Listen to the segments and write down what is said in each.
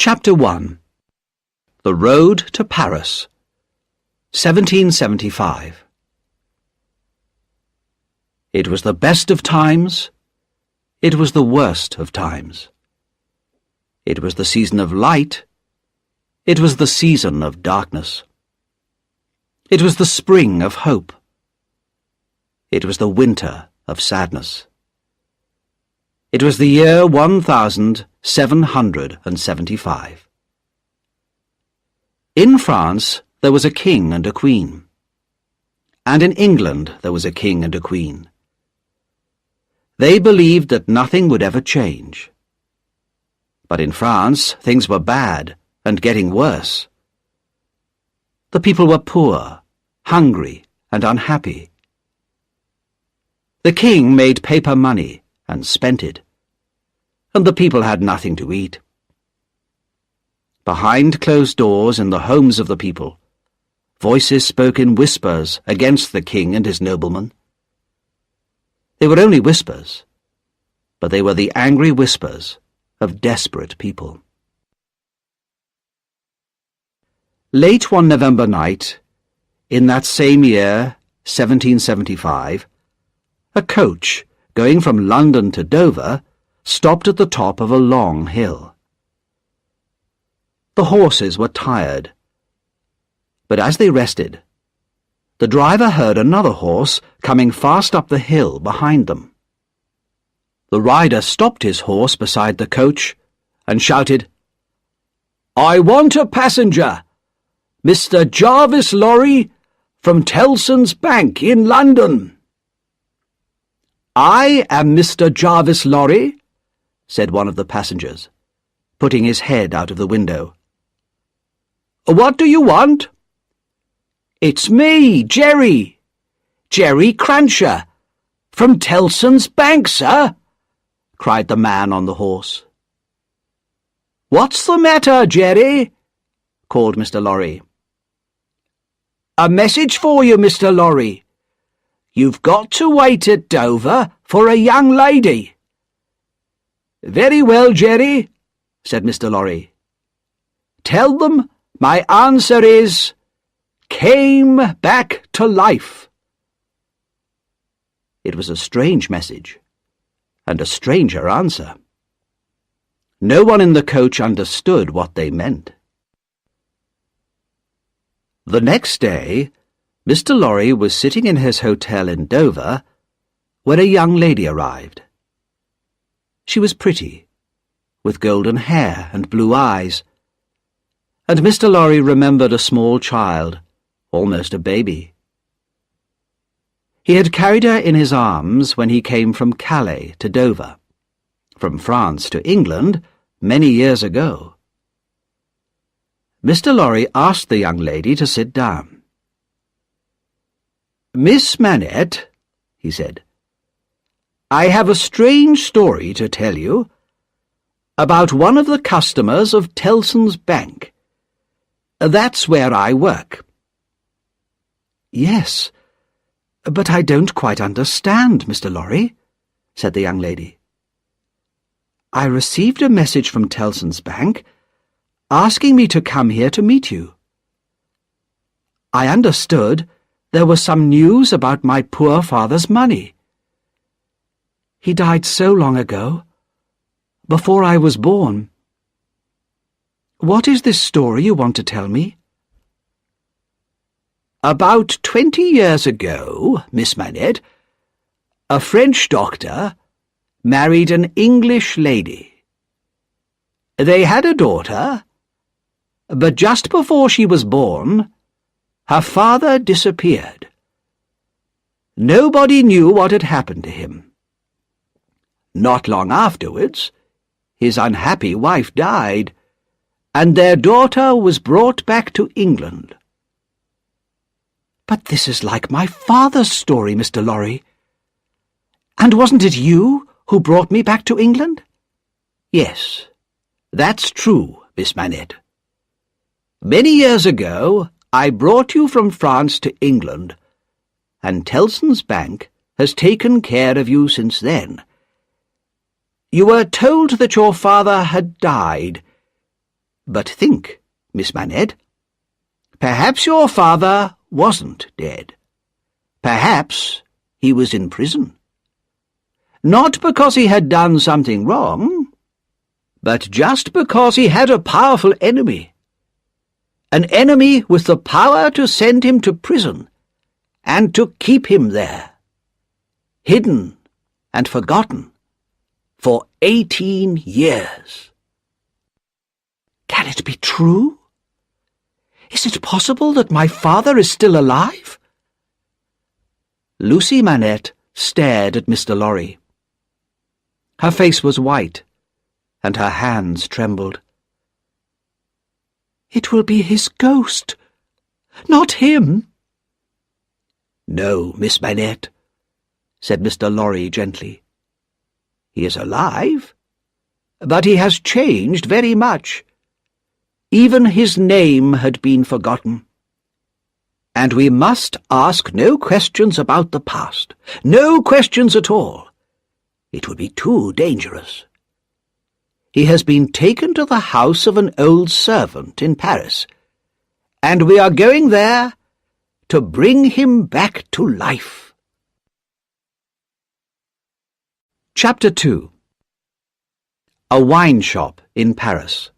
Chapter 1. The Road to Paris, 1775. It was the best of times, it was the worst of times. It was the season of light, it was the season of darkness. It was the spring of hope, it was the winter of sadness. It was the year 1775. In France there was a king and a queen, and in England there was a king and a queen. They believed that nothing would ever change. But in France things were bad and getting worse. The people were poor, hungry, and unhappy. The king made paper money and spent it, and the people had nothing to eat. Behind closed doors in the homes of the people, voices spoke in whispers against the king and his noblemen. They were only whispers, but they were the angry whispers of desperate people. Late one November night, in that same year, 1775, a coach going from London to Dover stopped at the top of a long hill. The horses were tired, but as they rested, the driver heard another horse coming fast up the hill behind them. The rider stopped his horse beside the coach and shouted, "I want a passenger, Mr. Jarvis Lorry, from Tellson's Bank in London." "I am Mr. Jarvis Lorry," said one of the passengers, putting his head out of the window. "What do you want?" "It's me, Jerry Crancher, from Tellson's Bank, sir," cried the man on the horse. "What's the matter, Jerry?" called Mr. Lorry. "A message for you, Mr. Lorry. You've got to wait at Dover for a young lady." "Very well, Jerry," said Mr. Lorry. "Tell them my answer is, came back to life." It was a strange message, and a stranger answer. No one in the coach understood what they meant. The next day, Mr. Lorry was sitting in his hotel in Dover when a young lady arrived. She was pretty, with golden hair and blue eyes, and Mr. Lorry remembered a small child, almost a baby. He had carried her in his arms when he came from Calais to Dover, from France to England many years ago. Mr. Lorry asked the young lady to sit down. "Miss Manette," he said, "I have a strange story to tell you about one of the customers of Tellson's Bank. That's where I work." "Yes, but I don't quite understand, Mr. Lorry," said the young lady. "I received a message from Tellson's Bank asking me to come here to meet you. I understood there was some news about my poor father's money. He died so long ago, before I was born. What is this story you want to tell me?" "About 20 years ago, Miss Manette, a French doctor married an English lady. They had a daughter, but just before she was born, her father disappeared. Nobody knew what had happened to him. Not long afterwards, his unhappy wife died, and their daughter was brought back to England." "But this is like my father's story, Mr. Lorry. And wasn't it you who brought me back to England?" "Yes, that's true, Miss Manette. Many years ago, I brought you from France to England, and Tellson's Bank has taken care of you since then. You were told that your father had died, But think, Miss Manette. Perhaps your father wasn't dead. Perhaps he was in prison. Not because he had done something wrong, but just because he had a powerful enemy. An enemy with the power to send him to prison and to keep him there, hidden and forgotten, for 18 years. Can it be true? Is it possible that my father is still alive? Lucy Manette stared at Mr. Lorry. Her face was white, and her hands trembled. It will be his ghost, not him. No, Miss Manette, said Mr. Lorry gently. He is alive, but he has changed very much. Even his name had been forgotten. And we must ask no questions about the past, no questions at all. It would be too dangerous. He has been taken to the house of an old servant in Paris, and we are going there to bring him back to life. Chapter 2. A Wine Shop in Paris.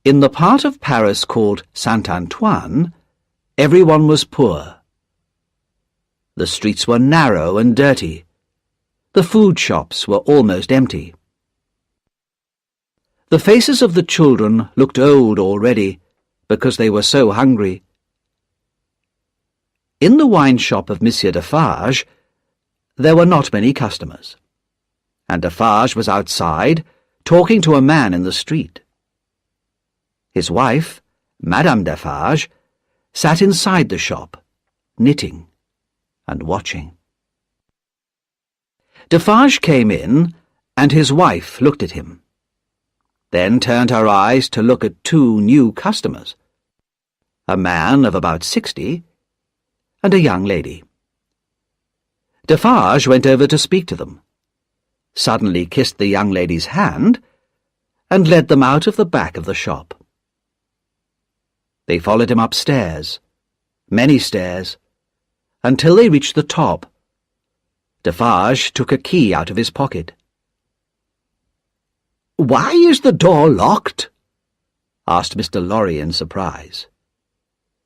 In the part of Paris called Saint-Antoine, everyone was poor. The streets were narrow and dirty. The food shops were almost empty. The faces of the children looked old already, because they were so hungry. In the wine shop of Monsieur Defarge, there were not many customers, and Defarge was outside, talking to a man in the street. His wife, Madame Defarge, sat inside the shop, knitting and watching. Defarge came in, and his wife looked at him, then turned her eyes to look at two new customers, a man of about 60 and a young lady. Defarge went over to speak to them, suddenly kissed the young lady's hand, and led them out of the back of the shop. They followed him upstairs, many stairs, until they reached the top. Defarge took a key out of his pocket. "Why is the door locked?" asked Mr. Lorry in surprise.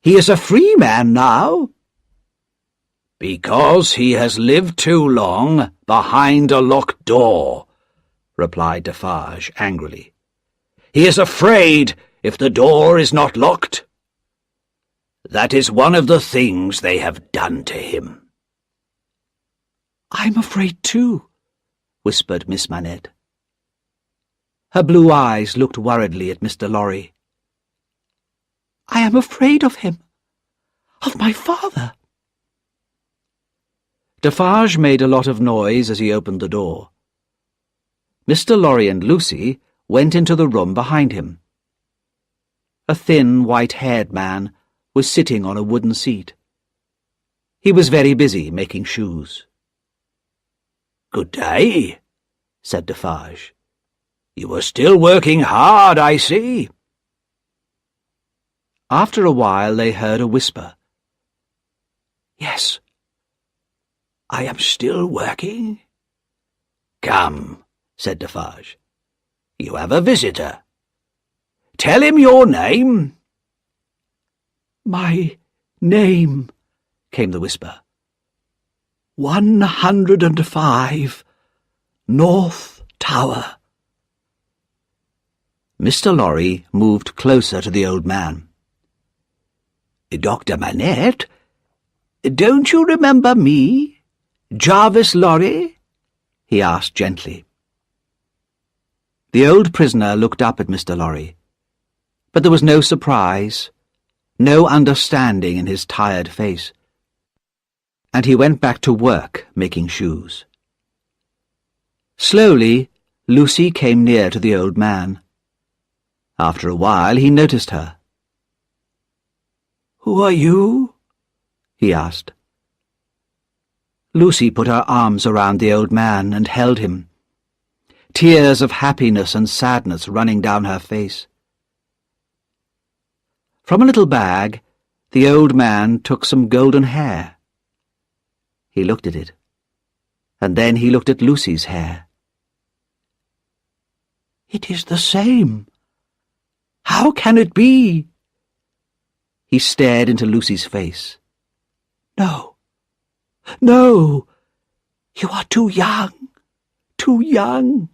"He is a free man now." "Because he has lived too long behind a locked door," replied Defarge angrily. "He is afraid if the door is not locked. That is one of the things they have done to him." "I'm afraid too," whispered Miss Manette. Her blue eyes looked worriedly at Mr. Lorry. "I am afraid of him, of my father." Defarge made a lot of noise as he opened the door. Mr. Lorry and Lucy went into the room behind him. A thin, white-haired man was sitting on a wooden seat. He was very busy making shoes. "Good day," said Defarge. "You are still working hard, I see." After a while they heard a whisper. "Yes, I am still working." "Come," said Defarge. "You have a visitor. Tell him your name." "My name," came the whisper. 105, North Tower." Mr. Lorry moved closer to the old man. "Dr. Manette, don't you remember me, Jarvis Lorry?" he asked gently. The old prisoner looked up at Mr. Lorry, but there was no surprise, no understanding in his tired face, and he went back to work making shoes. Slowly, Lucy came near to the old man. After a while, he noticed her. "Who are you?" he asked. Lucy put her arms around the old man and held him. tears of happiness and sadness running down her face. From a little bag, the old man took some golden hair. He looked at it, and then he looked at Lucy's hair. "It is the same. How can it be?" He stared into Lucy's face. "No, no, you are too young, too young."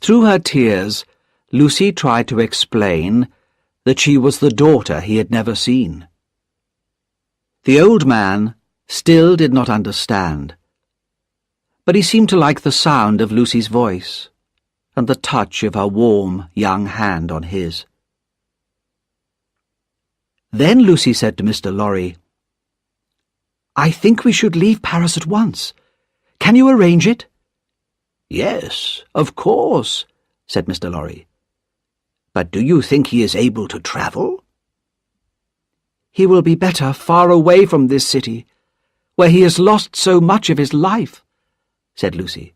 Through her tears, Lucy tried to explain that she was the daughter he had never seen. The old man still did not understand, but he seemed to like the sound of Lucy's voice and the touch of her warm young hand on his. Then Lucy said to Mr. Lorry, "I think we should leave Paris at once. Can you arrange it?" "Yes, of course," said Mr. Lorry. "But do you think he is able to travel?" "He will be better far away from this city, where he has lost so much of his life," said Lucy.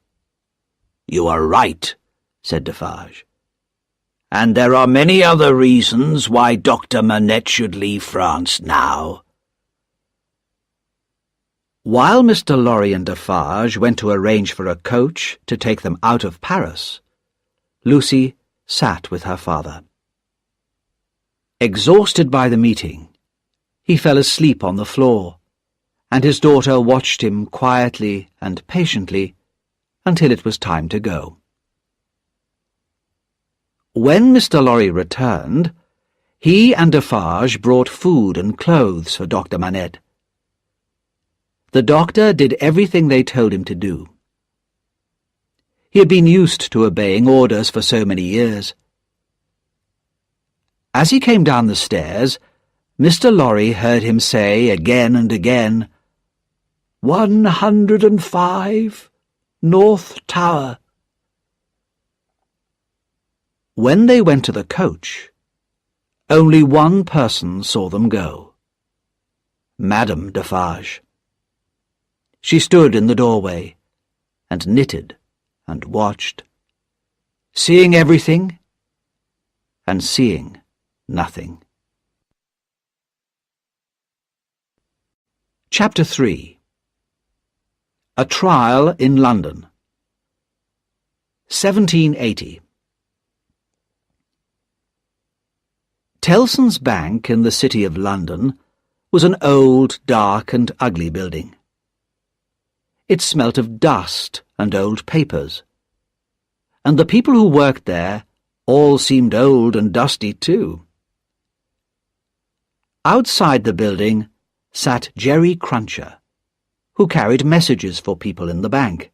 "You are right," said Defarge. "And there are many other reasons why Dr. Manette should leave France now." While Mr. Lorry and Defarge went to arrange for a coach to take them out of Paris, Lucy sat with her father. Exhausted by the meeting, he fell asleep on the floor, and his daughter watched him quietly and patiently until it was time to go. When Mr. Lorry returned, he and Defarge brought food and clothes for Dr. Manette. The doctor did everything they told him to do. He had been used to obeying orders for so many years. As he came down the stairs, Mr. Lorry heard him say again and again, 105, North Tower. When they went to the coach, only one person saw them go. Madame Defarge. She stood in the doorway and knitted and watched, seeing everything and seeing nothing. Chapter 3. A Trial in London. 1780. Tellson's Bank in the City of London was an old, dark and ugly building. It smelt of dust and old papers, and the people who worked there all seemed old and dusty too. Outside the building sat Jerry Cruncher, who carried messages for people in the bank.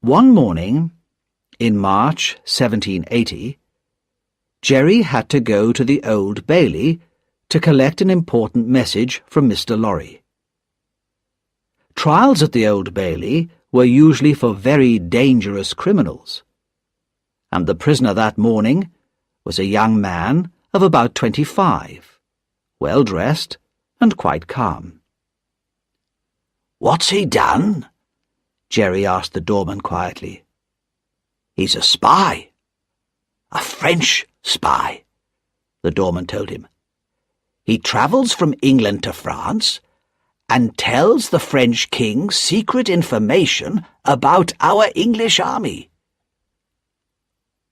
One morning, in March 1780, Jerry had to go to the Old Bailey to collect an important message from Mr. Lorry. Trials at the Old Bailey were usually for very dangerous criminals, and the prisoner that morning was a young man of about 25, well-dressed and quite calm. "What's he done?" Jerry asked the doorman quietly. "He's a spy. A French spy," the doorman told him. "He travels from England to France and tells the French king secret information about our English army."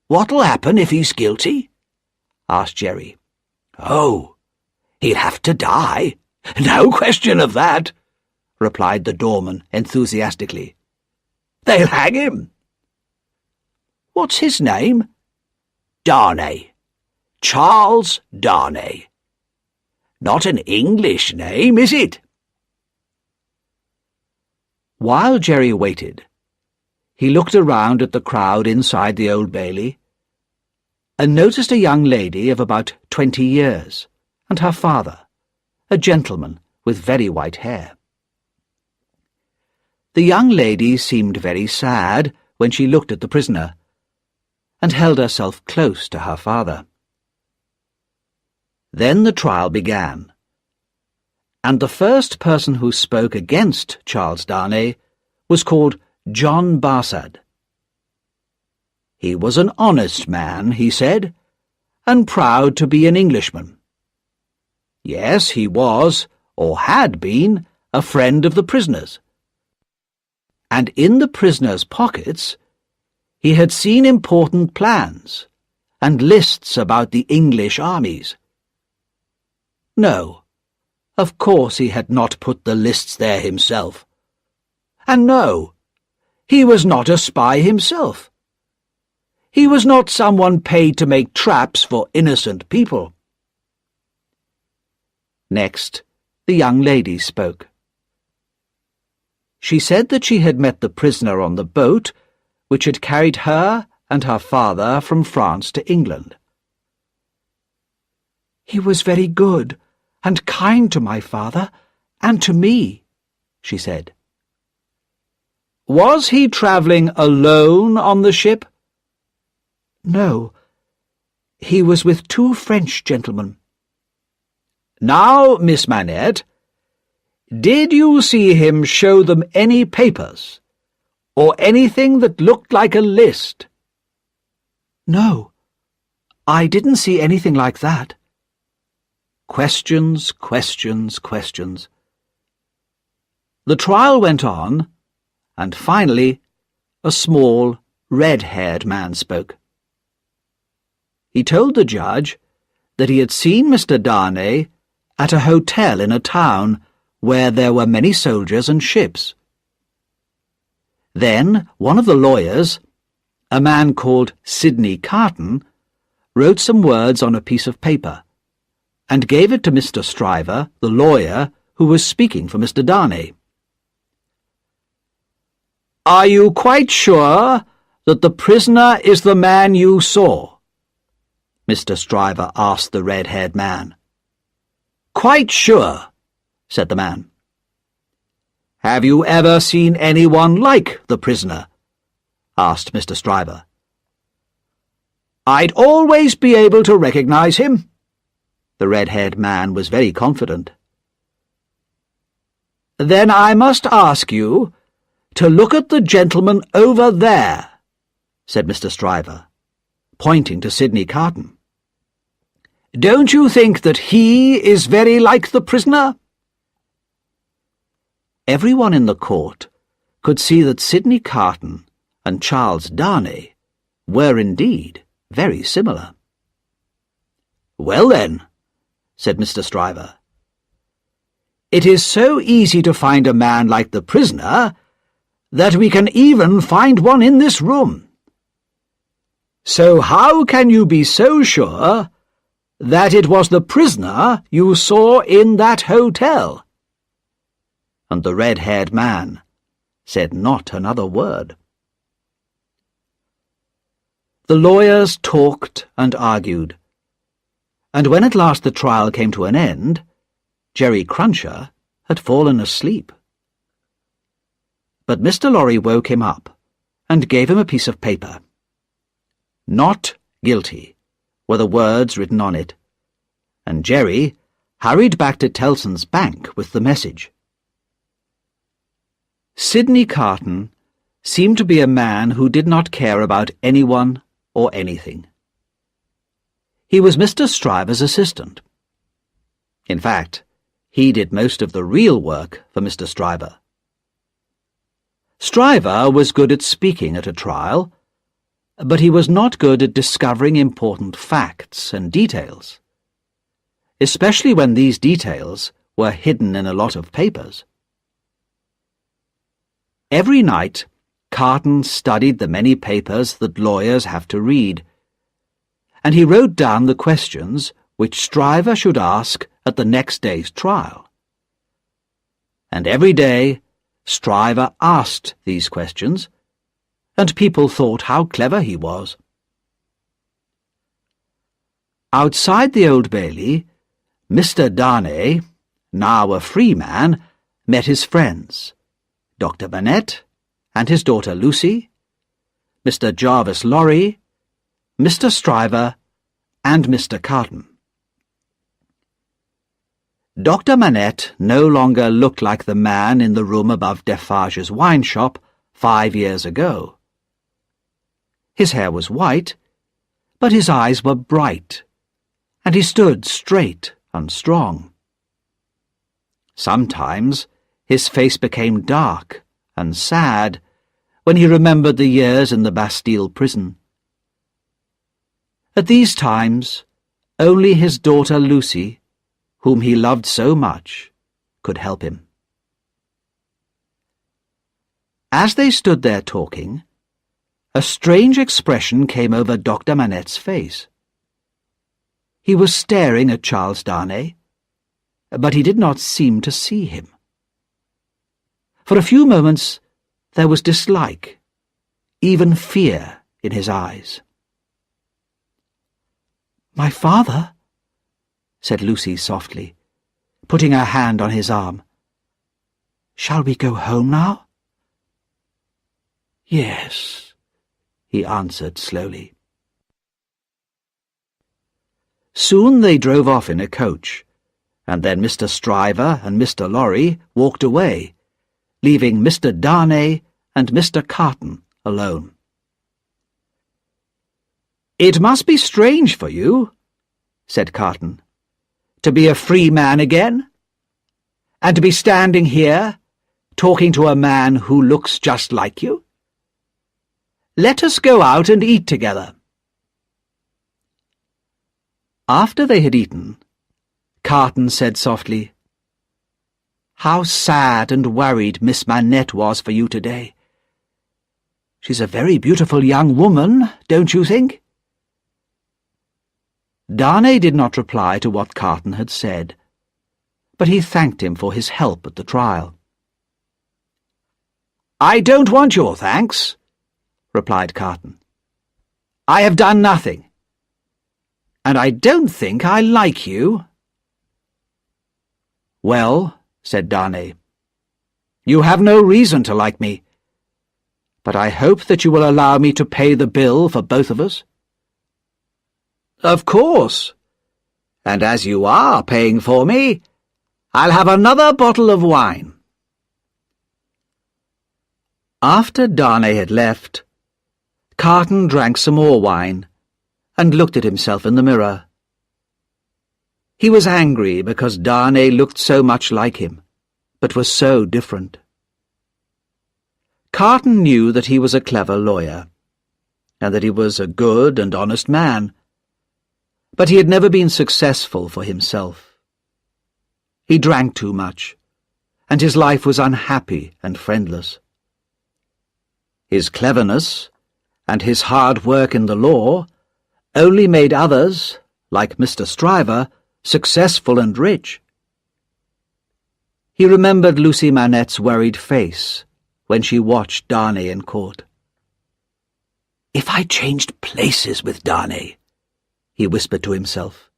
"What'll happen if he's guilty?" asked Jerry. "Oh, he'll have to die. No question of that," replied the doorman enthusiastically. "They'll hang him." "What's his name?" "Darnay. Charles Darnay. Not an English name, is it?" While Jerry waited, he looked around at the crowd inside the Old Bailey and noticed a young lady of about 20 years and her father, a gentleman with very white hair. The young lady seemed very sad when she looked at the prisoner and held herself close to her father. Then the trial began, and the first person who spoke against Charles Darnay was called John Barsad. He was an honest man, he said, and proud to be an Englishman. Yes, he was, or had been, a friend of the prisoners. And in the prisoners' pockets he had seen important plans and lists about the English armies. No, of course he had not put the lists there himself. And no, he was not a spy himself. He was not someone paid to make traps for innocent people. Next, the young lady spoke. She said that she had met the prisoner on the boat which had carried her and her father from France to England. "He was very good and kind to my father and to me," she said. "Was he travelling alone on the ship?" "No, he was with 2 French gentlemen." "Now, Miss Manette, did you see him show them any papers, or anything that looked like a list?" "No, I didn't see anything like that." Questions, questions, questions. The trial went on, and finally a small, red-haired man spoke. He told the judge that he had seen Mr. Darnay at a hotel in a town where there were many soldiers and ships. Then one of the lawyers, a man called Sidney Carton, wrote some words on a piece of paper and gave it to Mr. Stryver, the lawyer, who was speaking for Mr. Darnay. "Are you quite sure that the prisoner is the man you saw?" Mr. Stryver asked the red-haired man. "Quite sure," said the man. "Have you ever seen anyone like the prisoner?" asked Mr. Stryver. "I'd always be able to recognize him." The red-haired man was very confident. "Then I must ask you to look at the gentleman over there," said Mr. Stryver, pointing to Sidney Carton. "Don't you think that he is very like the prisoner?" Everyone in the court could see that Sidney Carton and Charles Darnay were indeed very similar. "Well then," said Mr. Stryver, "it is so easy to find a man like the prisoner that we can even find one in this room. So how can you be so sure that it was the prisoner you saw in that hotel?" And the red-haired man said not another word. The lawyers talked and argued, and when at last the trial came to an end, Jerry Cruncher had fallen asleep. But Mr. Lorry woke him up and gave him a piece of paper. "Not guilty" were the words written on it, and Jerry hurried back to Tellson's bank with the message. Sidney Carton seemed to be a man who did not care about anyone or anything. He was Mr. Stryver's assistant. In fact, he did most of the real work for Mr. Stryver. Stryver was good at speaking at a trial, but he was not good at discovering important facts and details, especially when these details were hidden in a lot of papers. Every night, Carton studied the many papers that lawyers have to read, and he wrote down the questions which Stryver should ask at the next day's trial. And every day, Stryver asked these questions, and people thought how clever he was. Outside the Old Bailey, Mr. Darnay, now a free man, met his friends, Dr. Manette and his daughter Lucy, Mr. Jarvis Lorry, Mr. Stryver, and Mr. Carton. Dr. Manette no longer looked like the man in the room above Defarge's wine shop 5 years ago. His hair was white, but his eyes were bright, and he stood straight and strong. Sometimes his face became dark and sad when he remembered the years in the Bastille prison. At these times, only his daughter Lucy, whom he loved so much, could help him. As they stood there talking, a strange expression came over Dr. Manette's face. He was staring at Charles Darnay, but he did not seem to see him. For a few moments there was dislike, even fear in his eyes. "My father," said Lucy softly, putting her hand on his arm. "Shall we go home now?" "Yes," he answered slowly. Soon they drove off in a coach, and then Mr. Stryver and Mr. Lorry walked away, leaving Mr. Darnay and Mr. Carton alone. "It must be strange for you," said Carton, "to be a free man again, and to be standing here, talking to a man who looks just like you. Let us go out and eat together." After they had eaten, Carton said softly, "How sad and worried Miss Manette was for you today. She's a very beautiful young woman, don't you think?" Darnay did not reply to what Carton had said, but he thanked him for his help at the trial. "I don't want your thanks," replied Carton. "I have done nothing, and I don't think I like you." "Well," said Darnay, "you have no reason to like me, but I hope that you will allow me to pay the bill for both of us." "Of course, and as you are paying for me, I'll have another bottle of wine." After Darnay had left, Carton drank some more wine and looked at himself in the mirror. He was angry because Darnay looked so much like him, but was so different. Carton knew that he was a clever lawyer, and that he was a good and honest man, but he had never been successful for himself. He drank too much, and his life was unhappy and friendless. His cleverness and his hard work in the law only made others, like Mr. Stryver, successful and rich. He remembered Lucy Manette's worried face when she watched Darnay in court. "If I changed places with Darnay," he whispered to himself,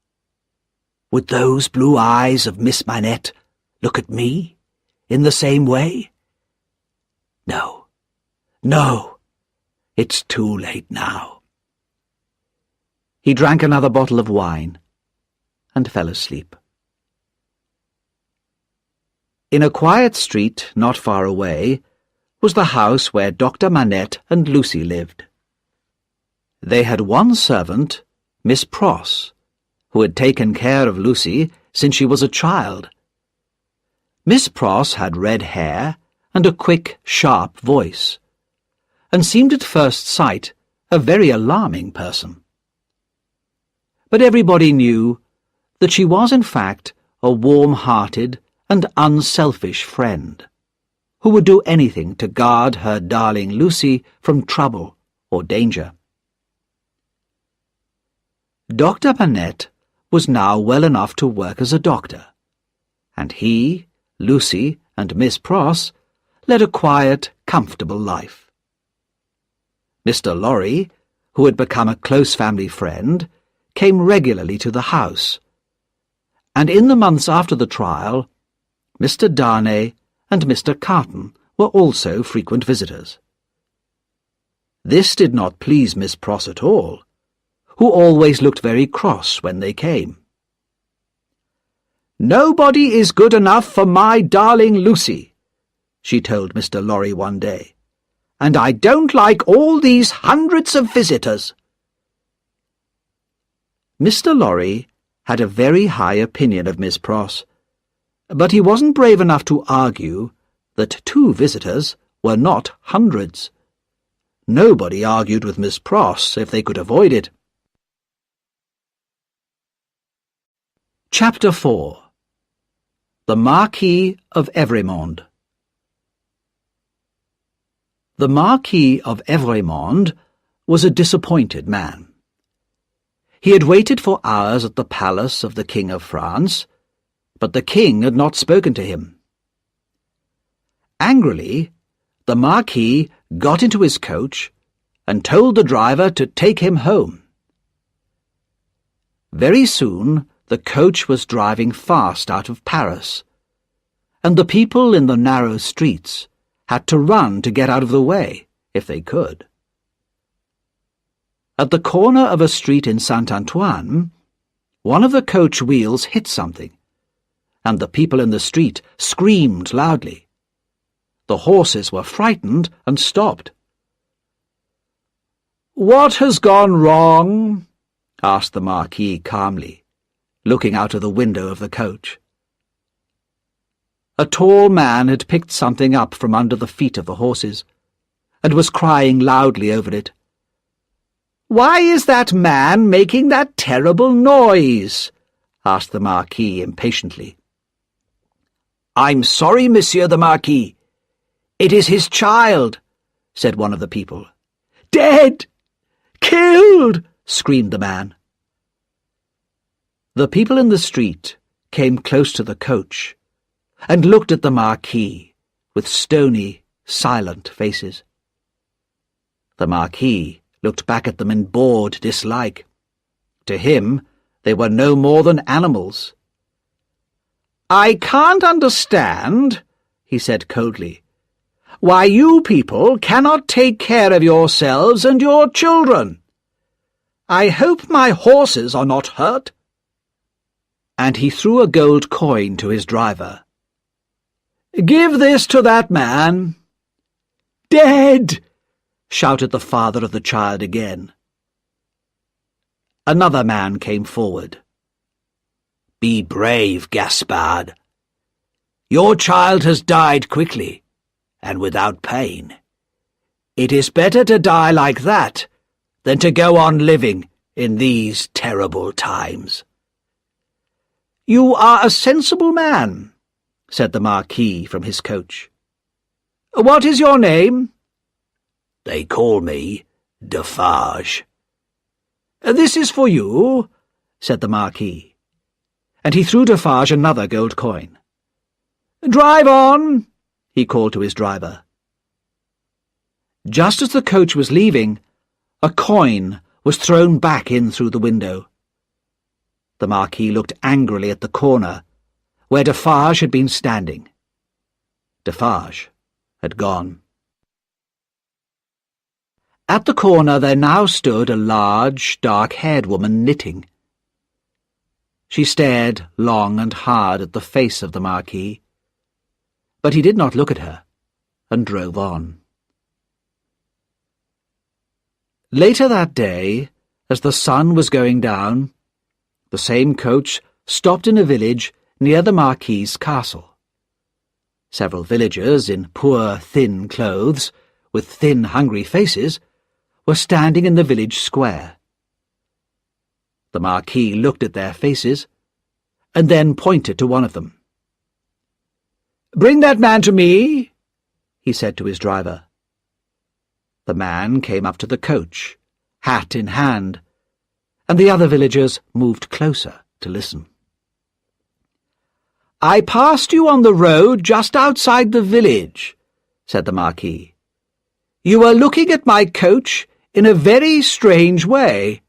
"would those blue eyes of Miss Manette look at me in the same way? No, no, it's too late now." He drank another bottle of wine and fell asleep. In a quiet street not far away was the house where Dr. Manette and Lucy lived. They had one servant, Miss Pross, who had taken care of Lucy since she was a child. Miss Pross had red hair and a quick, sharp voice, and seemed at first sight a very alarming person. But everybody knew that she was in fact a warm-hearted and unselfish friend, who would do anything to guard her darling Lucy from trouble or danger. Dr. Manette was now well enough to work as a doctor, and he, Lucy, and Miss Pross led a quiet, comfortable life. Mr. Lorry, who had become a close family friend, came regularly to the house, and in the months after the trial, Mr. Darnay and Mr. Carton were also frequent visitors. This did not please Miss Pross at all, who always looked very cross when they came. "Nobody is good enough for my darling Lucy," she told Mr. Lorry one day, "and I don't like all these hundreds of visitors." Mr. Lorry had a very high opinion of Miss Pross, but he wasn't brave enough to argue that 2 visitors were not hundreds. Nobody argued with Miss Pross if they could avoid it. Chapter 4. The Marquis of Evrémonde. The Marquis of Evrémonde was a disappointed man. He had waited for hours at the palace of the King of France, but the king had not spoken to him. Angrily, the Marquis got into his coach and told the driver to take him home. Very soon the coach was driving fast out of Paris, and the people in the narrow streets had to run to get out of the way, if they could. At the corner of a street in Saint-Antoine, one of the coach wheels hit something, and the people in the street screamed loudly. The horses were frightened and stopped. "What has gone wrong?" asked the Marquis calmly, looking out of the window of the coach. A tall man had picked something up from under the feet of the horses, and was crying loudly over it. "Why is that man making that terrible noise?" asked the Marquis impatiently. "I'm sorry, Monsieur the Marquis. It is his child," said one of the people. "Dead! Killed!" screamed the man. The people in the street came close to the coach and looked at the Marquis with stony, silent faces. The Marquis looked back at them in bored dislike. To him, they were no more than animals. "I can't understand," he said coldly, "why you people cannot take care of yourselves and your children. I hope my horses are not hurt." And he threw a gold coin to his driver. "Give this to that man." "Dead!" shouted the father of the child again. Another man came forward. "Be brave, Gaspard. Your child has died quickly, and without pain. It is better to die like that than to go on living in these terrible times." "You are a sensible man," said the Marquis from his coach. "What is your name?" "They call me Defarge." "This is for you," said the Marquis, and he threw Defarge another gold coin. "Drive on," he called to his driver. Just as the coach was leaving, a coin was thrown back in through the window. The Marquis looked angrily at the corner where Defarge had been standing. Defarge had gone. At the corner there now stood a large, dark-haired woman knitting. She stared long and hard at the face of the Marquis, but he did not look at her, and drove on. Later that day, as the sun was going down, the same coach stopped in a village near the Marquis's castle. Several villagers in poor, thin clothes, with thin, hungry faces, were standing in the village square. The Marquis looked at their faces, and then pointed to one of them. "Bring that man to me," he said to his driver. The man came up to the coach, hat in hand, and the other villagers moved closer to listen. "I passed you on the road just outside the village," said the Marquis. "You were looking at my coach in a very strange way.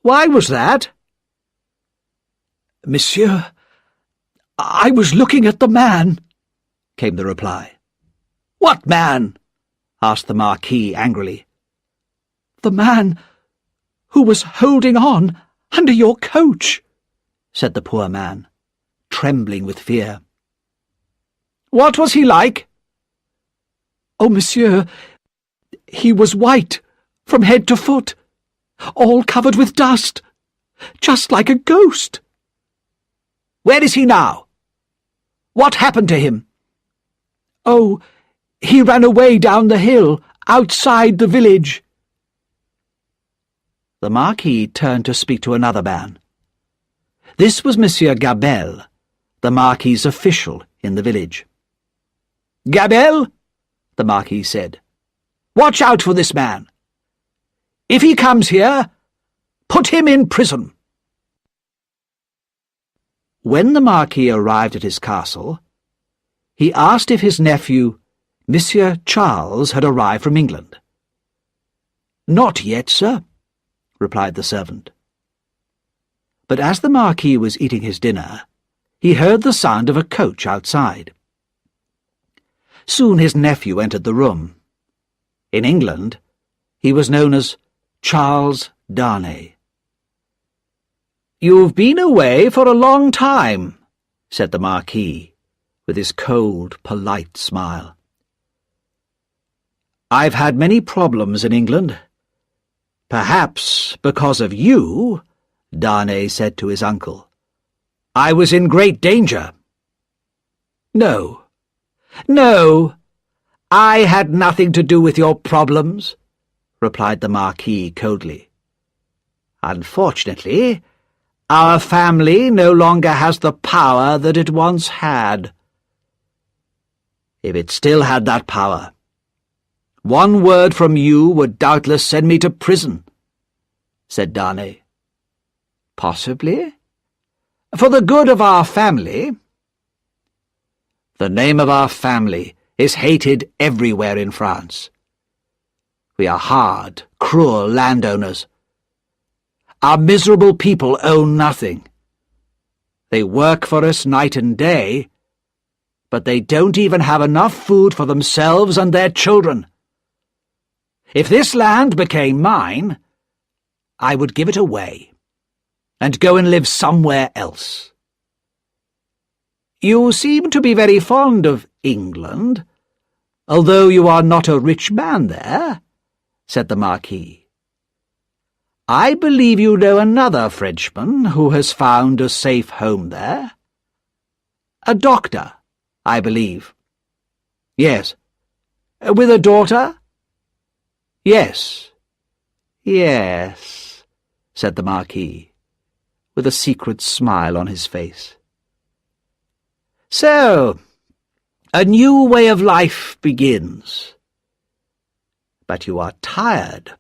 Why was that?" "Monsieur, I was looking at the man," came the reply. "What man?" asked the Marquis angrily. "The man who was holding on under your coach," said the poor man, trembling with fear. "What was he like?" "Oh, monsieur, he was white from head to foot, all covered with dust, just like a ghost." "Where is he now? What happened to him?" "Oh, he ran away down the hill, outside the village." The Marquis turned to speak to another man. This was Monsieur Gabelle, the Marquis's official in the village. "Gabelle," the Marquis said, "watch out for this man. If he comes here, put him in prison." When the Marquis arrived at his castle, he asked if his nephew, Monsieur Charles, had arrived from England. "Not yet, sir," replied the servant. But as the Marquis was eating his dinner, he heard the sound of a coach outside. Soon his nephew entered the room. In England, he was known as Charles Darnay. "You've been away for a long time," said the Marquis, with his cold, polite smile. "I've had many problems in England. Perhaps because of you," Darnay said to his uncle. "I was in great danger." "No, no, I had nothing to do with your problems," replied the Marquis coldly. "Unfortunately, our family no longer has the power that it once had. If it still had that power, one word from you would doubtless send me to prison," said Darnay. "Possibly. For the good of our family." "The name of our family is hated everywhere in France. We are hard, cruel landowners. Our miserable people own nothing. They work for us night and day, but they don't even have enough food for themselves and their children. If this land became mine, I would give it away and go and live somewhere else." "You seem to be very fond of England, although you are not a rich man there," said the Marquis. "I believe you know another Frenchman who has found a safe home there. A doctor, I believe." "Yes." "With a daughter?" "Yes, yes," said the Marquis, with a secret smile on his face. "So, a new way of life begins. But you are tired.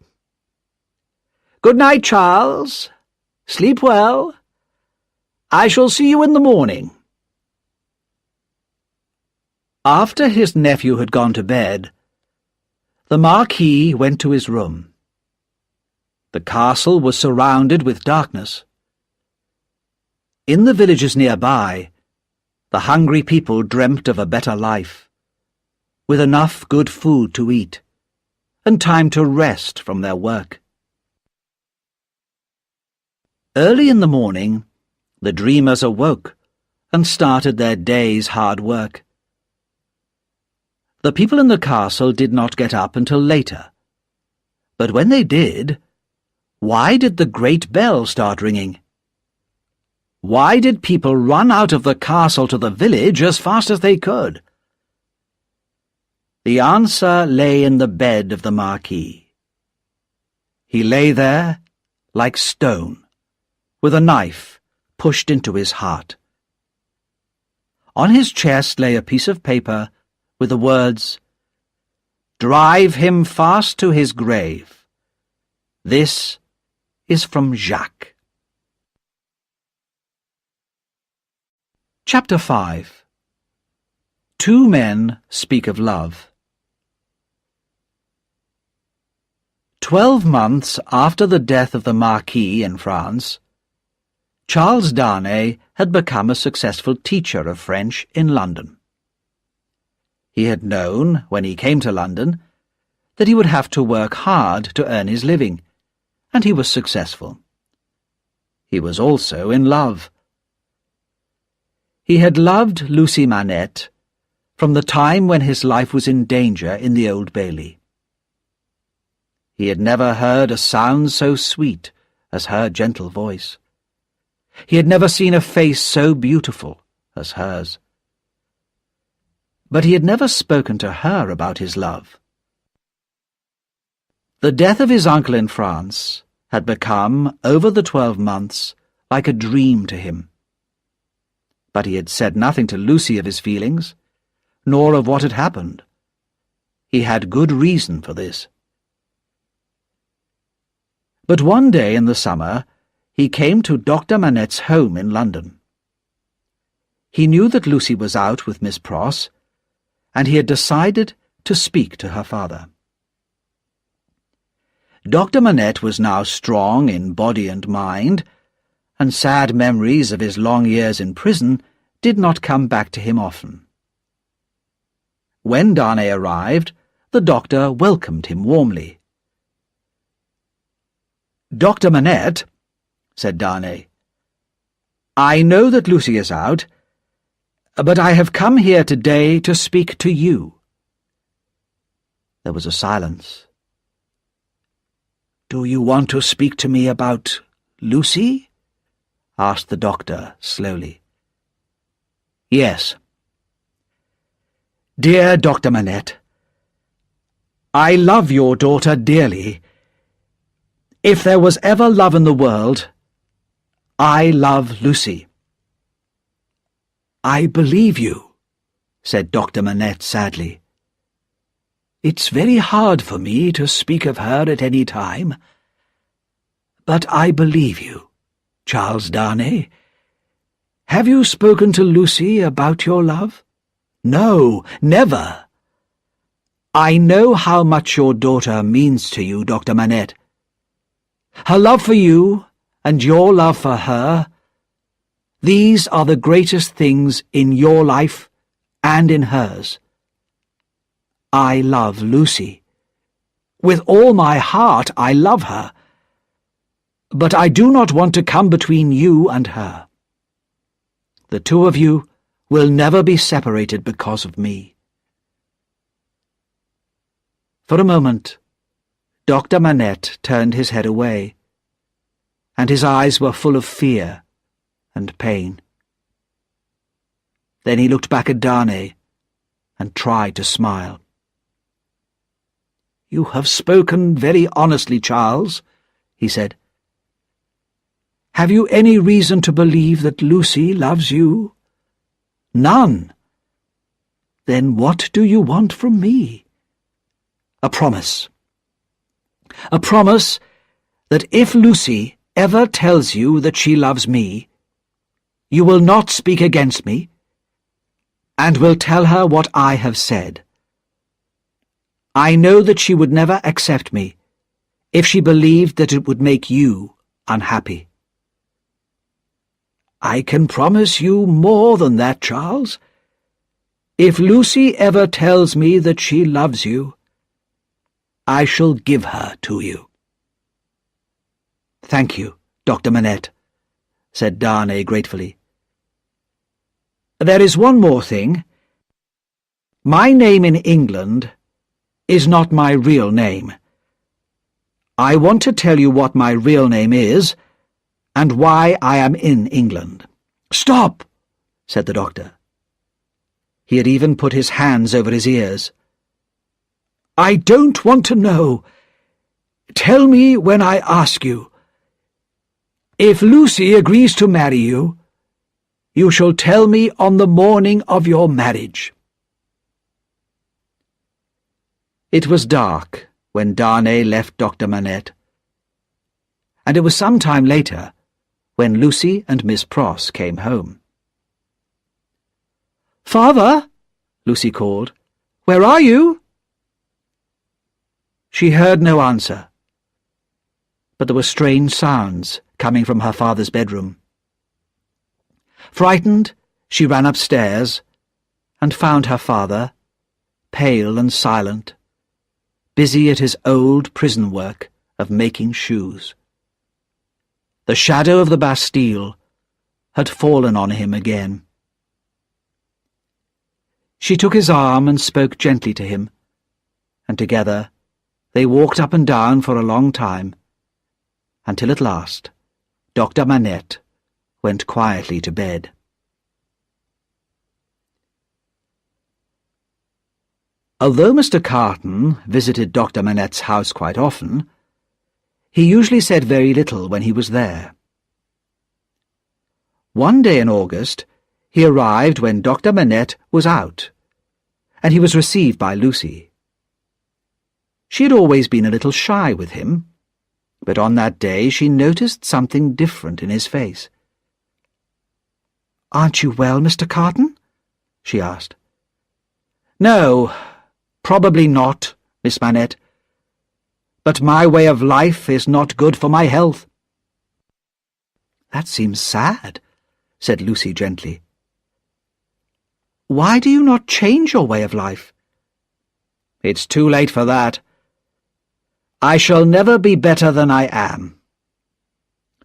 Good night, Charles. Sleep well. I shall see you in the morning." After his nephew had gone to bed, the Marquis went to his room. The castle was surrounded with darkness. In the villages nearby, the hungry people dreamt of a better life, with enough good food to eat, and time to rest from their work. Early in the morning, the dreamers awoke and started their day's hard work. The people in the castle did not get up until later, but when they did, why did the great bell start ringing? Why did people run out of the castle to the village as fast as they could? The answer lay in the bed of the Marquis. He lay there like stone, with a knife pushed into his heart. On his chest lay a piece of paper with the words, "Drive him fast to his grave. This is from Jacques." Chapter 5. Two men speak of love. 12 months after the death of the Marquis in France, Charles Darnay had become a successful teacher of French in London. He had known, when he came to London, that he would have to work hard to earn his living, and he was successful. He was also in love. He had loved Lucy Manette from the time when his life was in danger in the Old Bailey. He had never heard a sound so sweet as her gentle voice. He had never seen a face so beautiful as hers. But he had never spoken to her about his love. The death of his uncle in France had become, over the 12 months, like a dream to him. But he had said nothing to Lucy of his feelings, nor of what had happened. He had good reason for this. But one day in the summer, he came to Dr. Manette's home in London. He knew that Lucy was out with Miss Pross, and he had decided to speak to her father. Dr. Manette was now strong in body and mind, and sad memories of his long years in prison did not come back to him often. When Darnay arrived, the doctor welcomed him warmly. "Dr. Manette," said Darnay, "I know that Lucy is out, but I have come here today to speak to you." There was a silence. "Do you want to speak to me about Lucy?" asked the doctor slowly. "Yes." "Dear Dr. Manette, I love your daughter dearly. If there was ever love in the world, I love Lucy." "I believe you," said Dr. Manette sadly. "It's very hard for me to speak of her at any time. But I believe you, Charles Darnay. Have you spoken to Lucy about your love?" "No, never." "I know how much your daughter means to you, Dr. Manette. Her love for you and your love for her, these are the greatest things in your life and in hers. I love Lucy. With all my heart I love her. But I do not want to come between you and her. The two of you will never be separated because of me." For a moment, Dr. Manette turned his head away, and his eyes were full of fear and pain. Then he looked back at Darnay and tried to smile. "You have spoken very honestly, Charles," he said. "Have you any reason to believe that Lucy loves you?" "None." "Then what do you want from me?" "A promise. A promise that if Lucy ever tells you that she loves me, you will not speak against me, and will tell her what I have said. I know that she would never accept me if she believed that it would make you unhappy." "I can promise you more than that, Charles. If Lucy ever tells me that she loves you, I shall give her to you." "Thank you, Dr. Manette," said Darnay gratefully. "There is one more thing. My name in England is not my real name. I want to tell you what my real name is, and why I am in England." "Stop!" said the doctor. He had even put his hands over his ears. "I don't want to know. Tell me when I ask you. If Lucy agrees to marry you, you shall tell me on the morning of your marriage." It was dark when Darnay left Dr. Manette, and it was some time later when Lucy and Miss Pross came home. "Father," Lucy called, "where are you?" She heard no answer, but there were strange sounds coming from her father's bedroom. Frightened, she ran upstairs and found her father, pale and silent, busy at his old prison work of making shoes. The shadow of the Bastille had fallen on him again. She took his arm and spoke gently to him, and together they walked up and down for a long time, until at last Dr. Manette went quietly to bed. Although Mr. Carton visited Dr. Manette's house quite often, he usually said very little when he was there. One day in August, he arrived when Dr. Manette was out, and he was received by Lucy. She had always been a little shy with him, but on that day she noticed something different in his face. "Aren't you well, Mr. Carton?" she asked. "No, probably not, Miss Manette. But my way of life is not good for my health." "That seems sad," said Lucy gently. "Why do you not change your way of life?" "It's too late for that. I shall never be better than I am.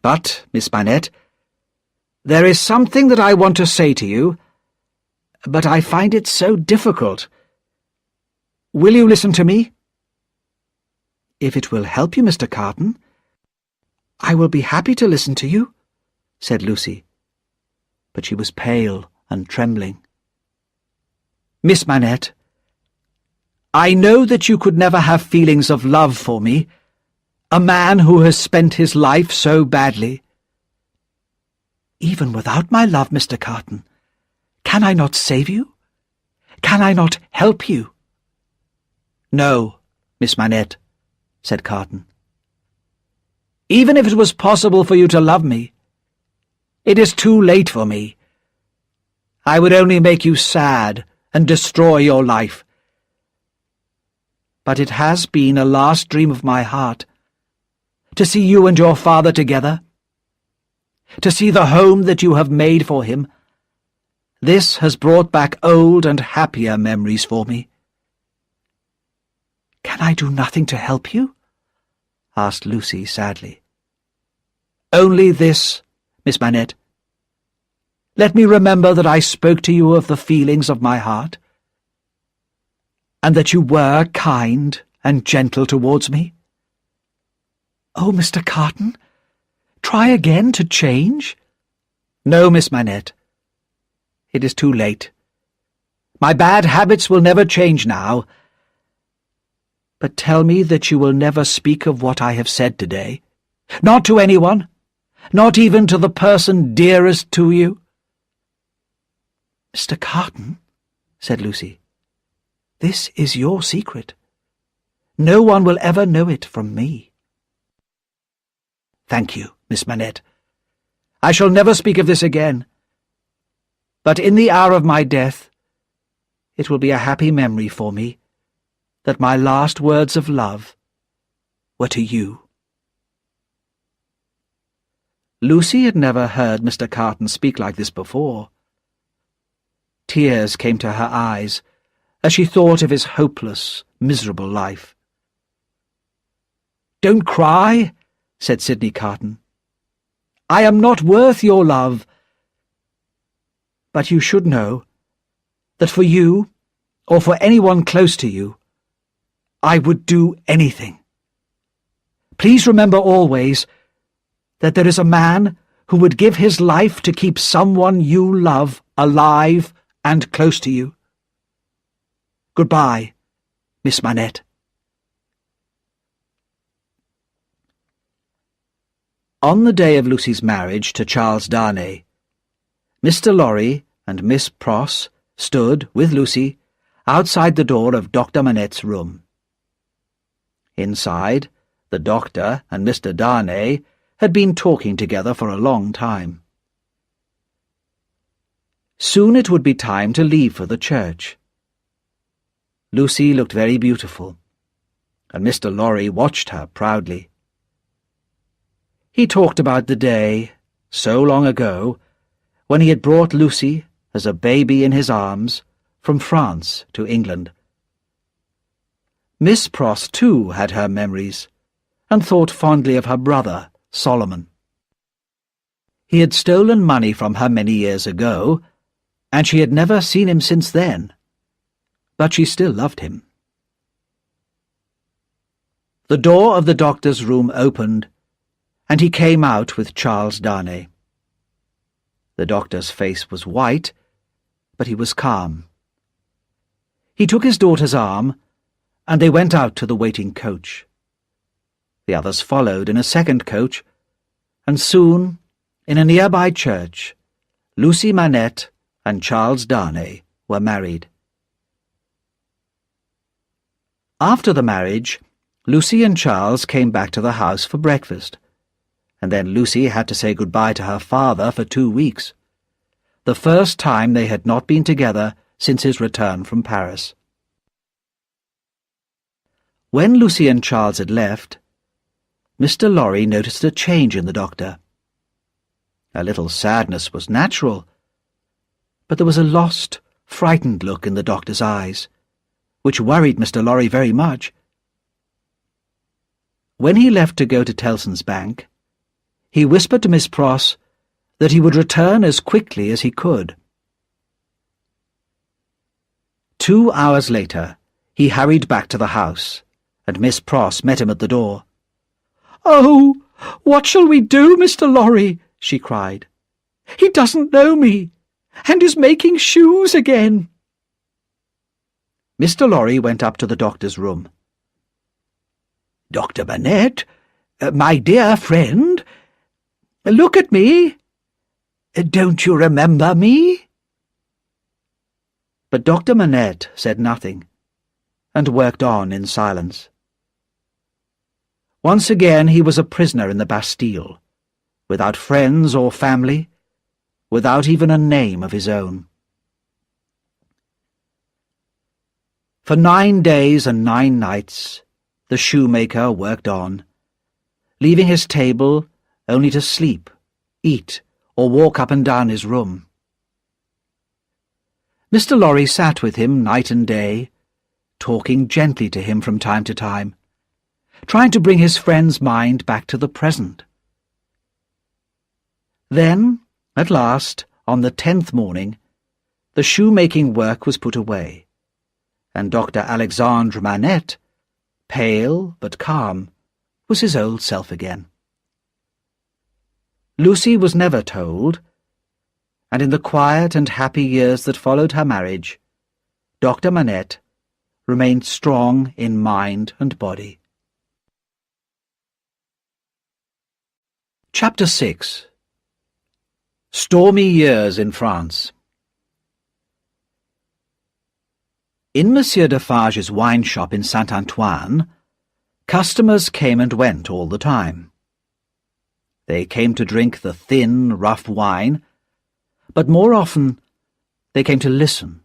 But, Miss Manette, there is something that I want to say to you, but I find it so difficult. Will you listen to me?" "If it will help you, Mr. Carton, I will be happy to listen to you," said Lucy. But she was pale and trembling. "Miss Manette, I know that you could never have feelings of love for me, a man who has spent his life so badly." "Even without my love, Mr. Carton, can I not save you? Can I not help you?" "No, Miss Manette," said Carton. "Even if it was possible for you to love me, it is too late for me. I would only make you sad and destroy your life. But it has been a last dream of my heart, to see you and your father together, to see the home that you have made for him. This has brought back old and happier memories for me." "Can I do nothing to help you?" asked Lucy sadly. "Only this, Miss Manette. Let me remember that I spoke to you of the feelings of my heart, and that you were kind and gentle towards me." "Oh, Mr. Carton, try again to change." "No, Miss Manette. It is too late. My bad habits will never change now. But tell me that you will never speak of what I have said today. Not to anyone, not even to the person dearest to you." "Mr. Carton," said Lucy, "this is your secret. No one will ever know it from me." "Thank you, Miss Manette. I shall never speak of this again. But in the hour of my death, it will be a happy memory for me that my last words of love were to you." Lucy had never heard Mr. Carton speak like this before. Tears came to her eyes as she thought of his hopeless, miserable life. "Don't cry," said Sidney Carton. "I am not worth your love. But you should know that for you, or for anyone close to you, I would do anything. Please remember always that there is a man who would give his life to keep someone you love alive and close to you. Goodbye, Miss Manette." On the day of Lucy's marriage to Charles Darnay, Mr. Lorry and Miss Pross stood, with Lucy, outside the door of Dr. Manette's room. Inside, the doctor and Mr. Darnay had been talking together for a long time. Soon it would be time to leave for the church. Lucy looked very beautiful, and Mr. Lorry watched her proudly. He talked about the day, so long ago, when he had brought Lucy, as a baby in his arms, from France to England. Miss Pross, too, had her memories, and thought fondly of her brother, Solomon. He had stolen money from her many years ago, and she had never seen him since then. but she still loved him. The door of the doctor's room opened, and he came out with Charles Darnay. The doctor's face was white, but he was calm. He took his daughter's arm, and they went out to the waiting coach. The others followed in a second coach, and soon, in a nearby church, Lucy Manette and Charles Darnay were married. After the marriage, Lucy and Charles came back to the house for breakfast, and then Lucy had to say goodbye to her father for 2 weeks, the first time they had not been together since his return from Paris. When Lucy and Charles had left, Mr. Lorry noticed a change in the doctor. A little sadness was natural, but there was a lost, frightened look in the doctor's eyes, which worried Mr. Lorry very much. When he left to go to Tellson's bank, he whispered to Miss Pross that he would return as quickly as he could. 2 hours later, he hurried back to the house, and Miss Pross met him at the door. "Oh, what shall we do, Mr. Lorry?" she cried. "He doesn't know me, and is making shoes again." Mr. Lorry went up to the doctor's room. "Dr. Manette, my dear friend, look at me. Don't you remember me?" But Dr. Manette said nothing, and worked on in silence. Once again he was a prisoner in the Bastille, without friends or family, without even a name of his own. For 9 days and 9 nights, the shoemaker worked on, leaving his table only to sleep, eat, or walk up and down his room. Mr. Lorry sat with him night and day, talking gently to him from time to time, trying to bring his friend's mind back to the present. Then, at last, on the 10th morning, the shoemaking work was put away, and Dr. Alexandre Manette, pale but calm, was his old self again. Lucy was never told, and in the quiet and happy years that followed her marriage, Dr. Manette remained strong in mind and body. Chapter 6. Stormy Years in France. In Monsieur Defarge's wine shop in Saint-Antoine, customers came and went all the time. They came to drink the thin, rough wine, but more often they came to listen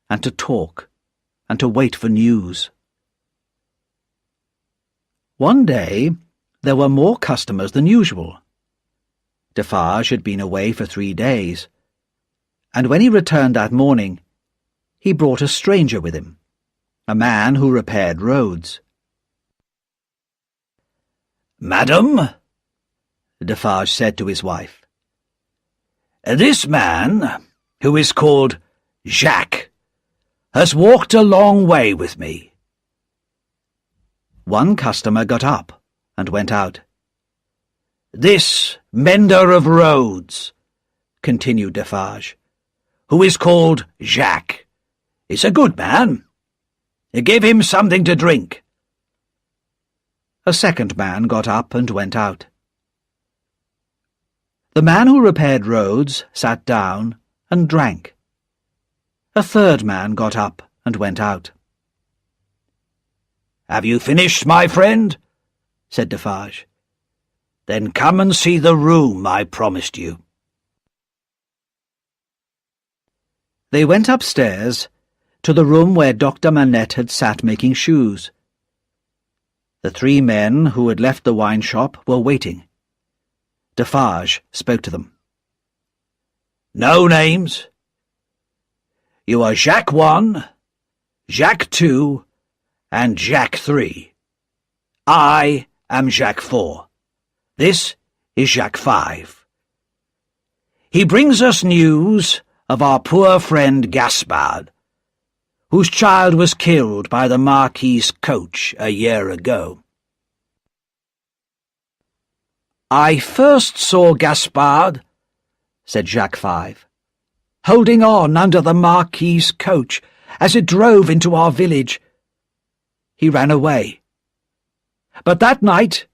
and to talk and to wait for news. One day there were more customers than usual. Defarge had been away for 3 days, and when he returned that morning, he brought a stranger with him, a man who repaired roads. "Madam," Defarge said to his wife, "this man, who is called Jacques, has walked a long way with me." One customer got up and went out. "This mender of roads," continued Defarge, "who is called Jacques, is a good man. Give him something to drink." A second man got up and went out. The man who repaired roads sat down and drank. A third man got up and went out. "Have you finished, my friend?" said Defarge. "Then come and see the room I promised you." They went upstairs to the room where Dr. Manette had sat making shoes. The 3 men who had left the wine shop were waiting. Defarge spoke to them. "No names. You are Jacques 1, Jacques 2, and Jacques 3. I am Jacques 4. This is Jacques 5. He brings us news of our poor friend Gaspard, whose child was killed by the Marquis's coach a year ago. I first saw Gaspard, said Jacques 5, holding on under the Marquis's coach as it drove into our village. He ran away. But that night,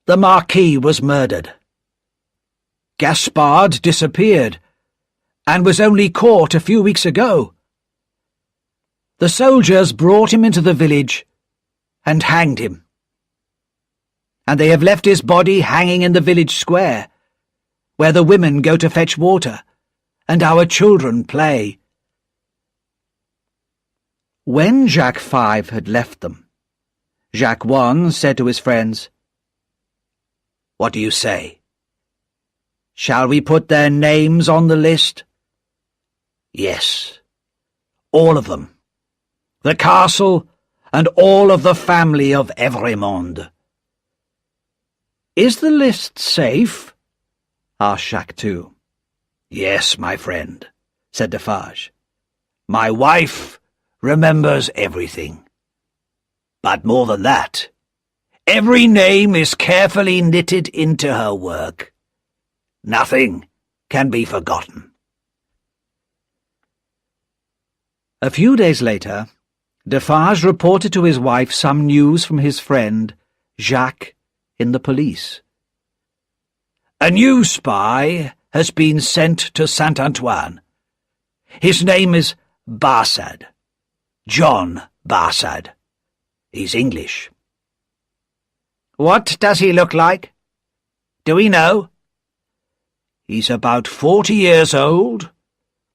the Marquis was murdered. Gaspard disappeared, and was only caught a few weeks ago. The soldiers brought him into the village and hanged him. And they have left his body hanging in the village square, where the women go to fetch water, and our children play. When Jacques 5 had left them, Jacques 1 said to his friends, "What do you say? Shall we put their names on the list?" "Yes, all of them. The castle and all of the family of Monde." "Is the list safe?" asked Jacques 2. "Yes, my friend," said Defarge. "My wife remembers everything. But more than that, every name is carefully knitted into her work. Nothing can be forgotten." A few days later, Defarge reported to his wife some news from his friend, Jacques, in the police. "A new spy has been sent to Saint-Antoine. His name is Barsad. John Barsad. He's English." "What does he look like? Do we know?" "He's about 40 years old,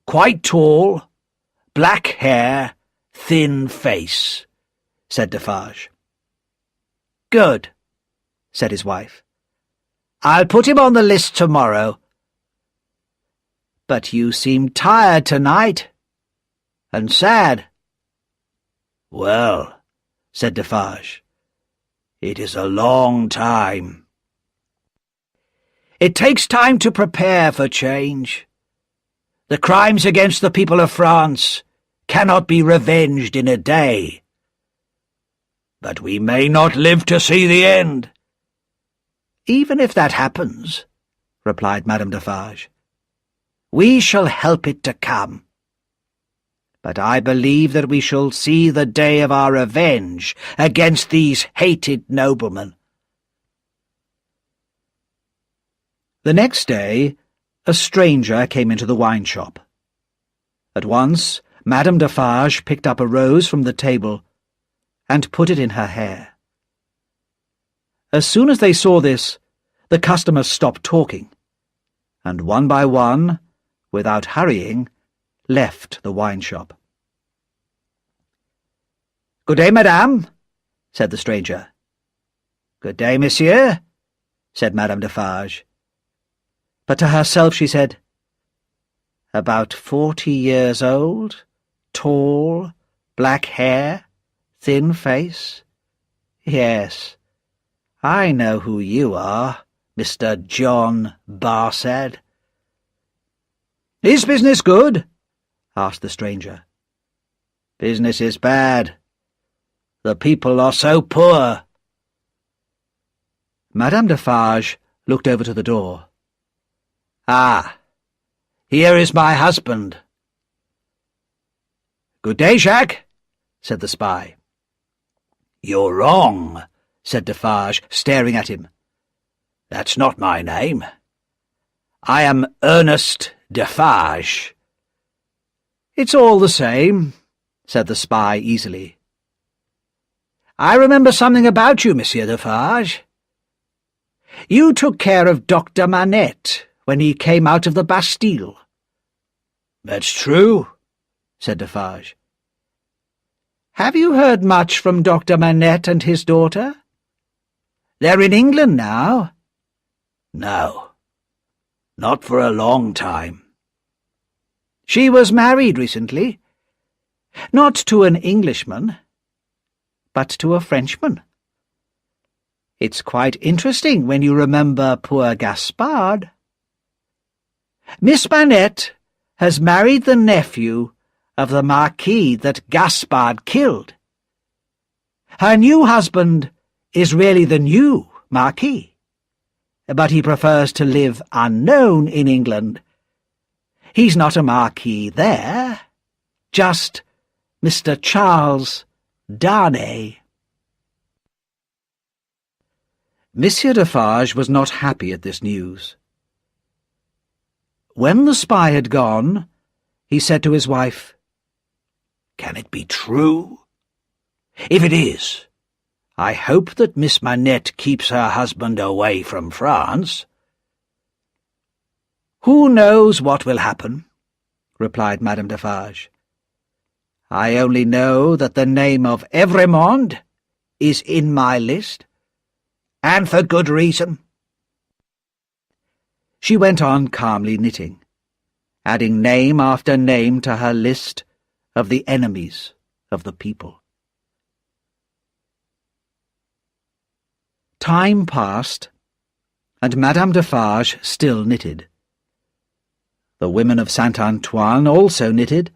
quite tall, black hair, thin face," said Defarge. "Good," said his wife. "I'll put him on the list tomorrow." "But you seem tired tonight, and sad." "Well," said Defarge, "it is a long time." "It takes time to prepare for change. The crimes against the people of France cannot be revenged in a day." "But we may not live to see the end." "Even if that happens," replied Madame Defarge, "we shall help it to come. But I believe that we shall see the day of our revenge against these hated noblemen." The next day, a stranger came into the wine shop. At once, Madame Defarge picked up a rose from the table and put it in her hair. As soon as they saw this, the customers stopped talking, and one by one, without hurrying, left the wine shop. "Good day, madame," said the stranger. "Good day, monsieur," said Madame Defarge. But to herself she said, "About 40 years old, tall, black hair, thin face. Yes, I know who you are, Mr. John Barsad." "Is business good?" asked the stranger. "Business is bad. The people are so poor." Madame Defarge looked over to the door. "Ah, here is my husband." "Good day, Jacques," said the spy. "You're wrong," said Defarge, staring at him. "That's not my name. I am Ernest Defarge." "It's all the same," said the spy easily. "I remember something about you, Monsieur Defarge. You took care of Dr. Manette when he came out of the Bastille." "That's true," said Defarge. "Have you heard much from Dr. Manette and his daughter? They're in England now." "No, not for a long time." "She was married recently. Not to an Englishman, but to a Frenchman. It's quite interesting when you remember poor Gaspard. Miss Manette has married the nephew of the Marquis that Gaspard killed. Her new husband is really the new Marquis, but he prefers to live unknown in England. He's not a Marquis there, just Mr. Charles Darnay. Monsieur Defarge was not happy at this news. When the spy had gone, he said to his wife, "Can it be true? If it is, I hope that Miss Manette keeps her husband away from France." "Who knows what will happen?" replied Madame Defarge. "I only know that the name of Monde is in my list, and for good reason." She went on calmly knitting, adding name after name to her list of the enemies of the people. Time passed, and Madame Defarge still knitted. The women of Saint-Antoine also knitted,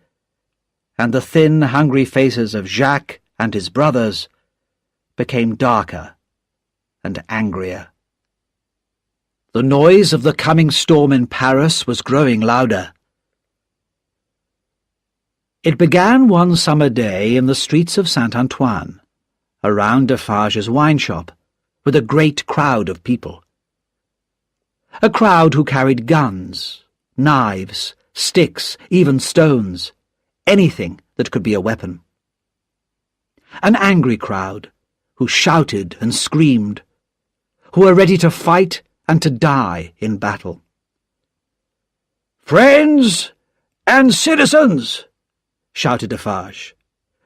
and the thin, hungry faces of Jacques and his brothers became darker and angrier. The noise of the coming storm in Paris was growing louder. It began one summer day in the streets of Saint-Antoine, around Defarge's wine shop, with a great crowd of people. A crowd who carried guns, knives, sticks, even stones, anything that could be a weapon. An angry crowd who shouted and screamed, who were ready to fight and to die in battle. "Friends and citizens," shouted Defarge,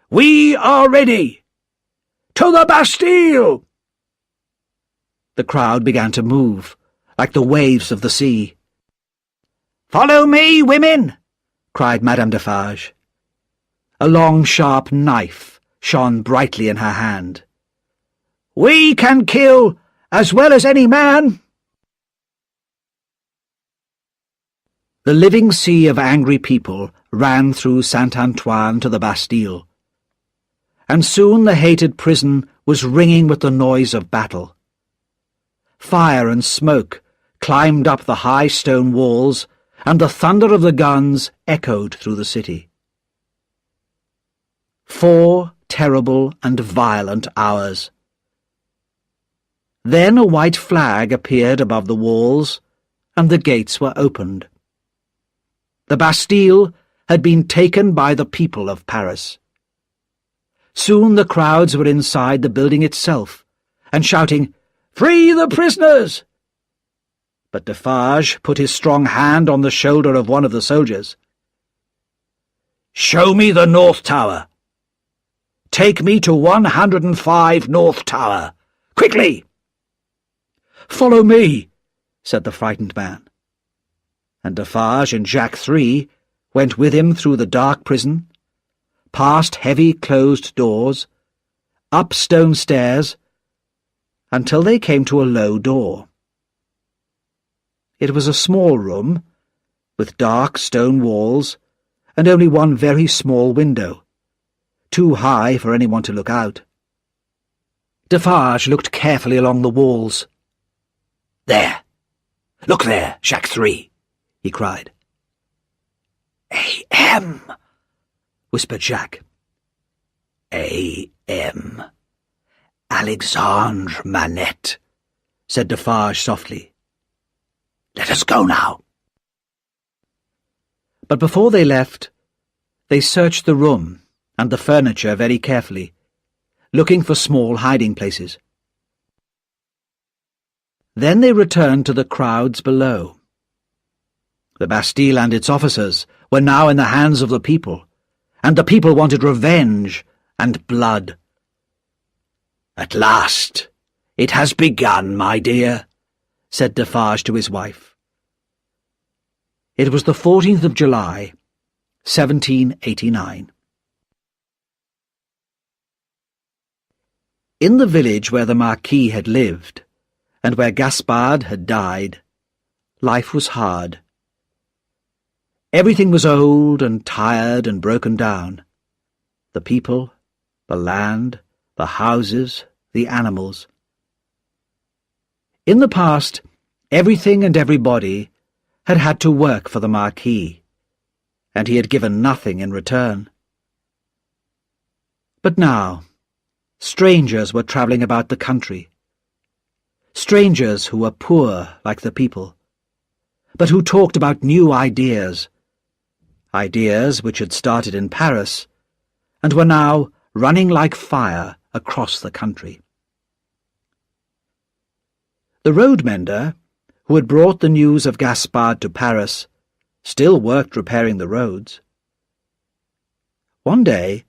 "we are ready! To the Bastille!" The crowd began to move, like the waves of the sea. "Follow me, women!" cried Madame Defarge. A long, sharp knife shone brightly in her hand. "We can kill as well as any man!" The living sea of angry people ran through Saint-Antoine to the Bastille, and soon the hated prison was ringing with the noise of battle. Fire and smoke climbed up the high stone walls, and the thunder of the guns echoed through the city. 4 terrible and violent hours. Then a white flag appeared above the walls, and the gates were opened. The Bastille had been taken by the people of Paris. Soon the crowds were inside the building itself, and shouting, "Free the prisoners!" But Defarge put his strong hand on the shoulder of one of the soldiers. "Show me the North Tower. Take me to 105 North Tower. Quickly!" "Follow me," said the frightened man. And Defarge and Jacques III went with him through the dark prison, past heavy closed doors, up stone stairs, until they came to a low door. It was a small room, with dark stone walls, and only one very small window, too high for anyone to look out. Defarge looked carefully along the walls. "There! Look there, Jacques III!" he cried. "A.M.," whispered Jacques. "A.M. Alexandre Manette," said Defarge softly. "Let us go now." But before they left, they searched the room and the furniture very carefully, looking for small hiding places. Then they returned to the crowds below. The Bastille and its officers were now in the hands of the people, and the people wanted revenge and blood. "At last, it has begun, my dear," said Defarge to his wife. It was the 14th of July, 1789. In the village where the Marquis had lived, and where Gaspard had died, life was hard. Everything was old and tired and broken down. The people, the land, the houses, the animals. In the past, everything and everybody had had to work for the Marquis, and he had given nothing in return. But now, strangers were travelling about the country. Strangers who were poor like the people, but who talked about new ideas, ideas which had started in Paris and were now running like fire across the country. The road mender, who had brought the news of Gaspard to Paris, still worked repairing the roads. One day,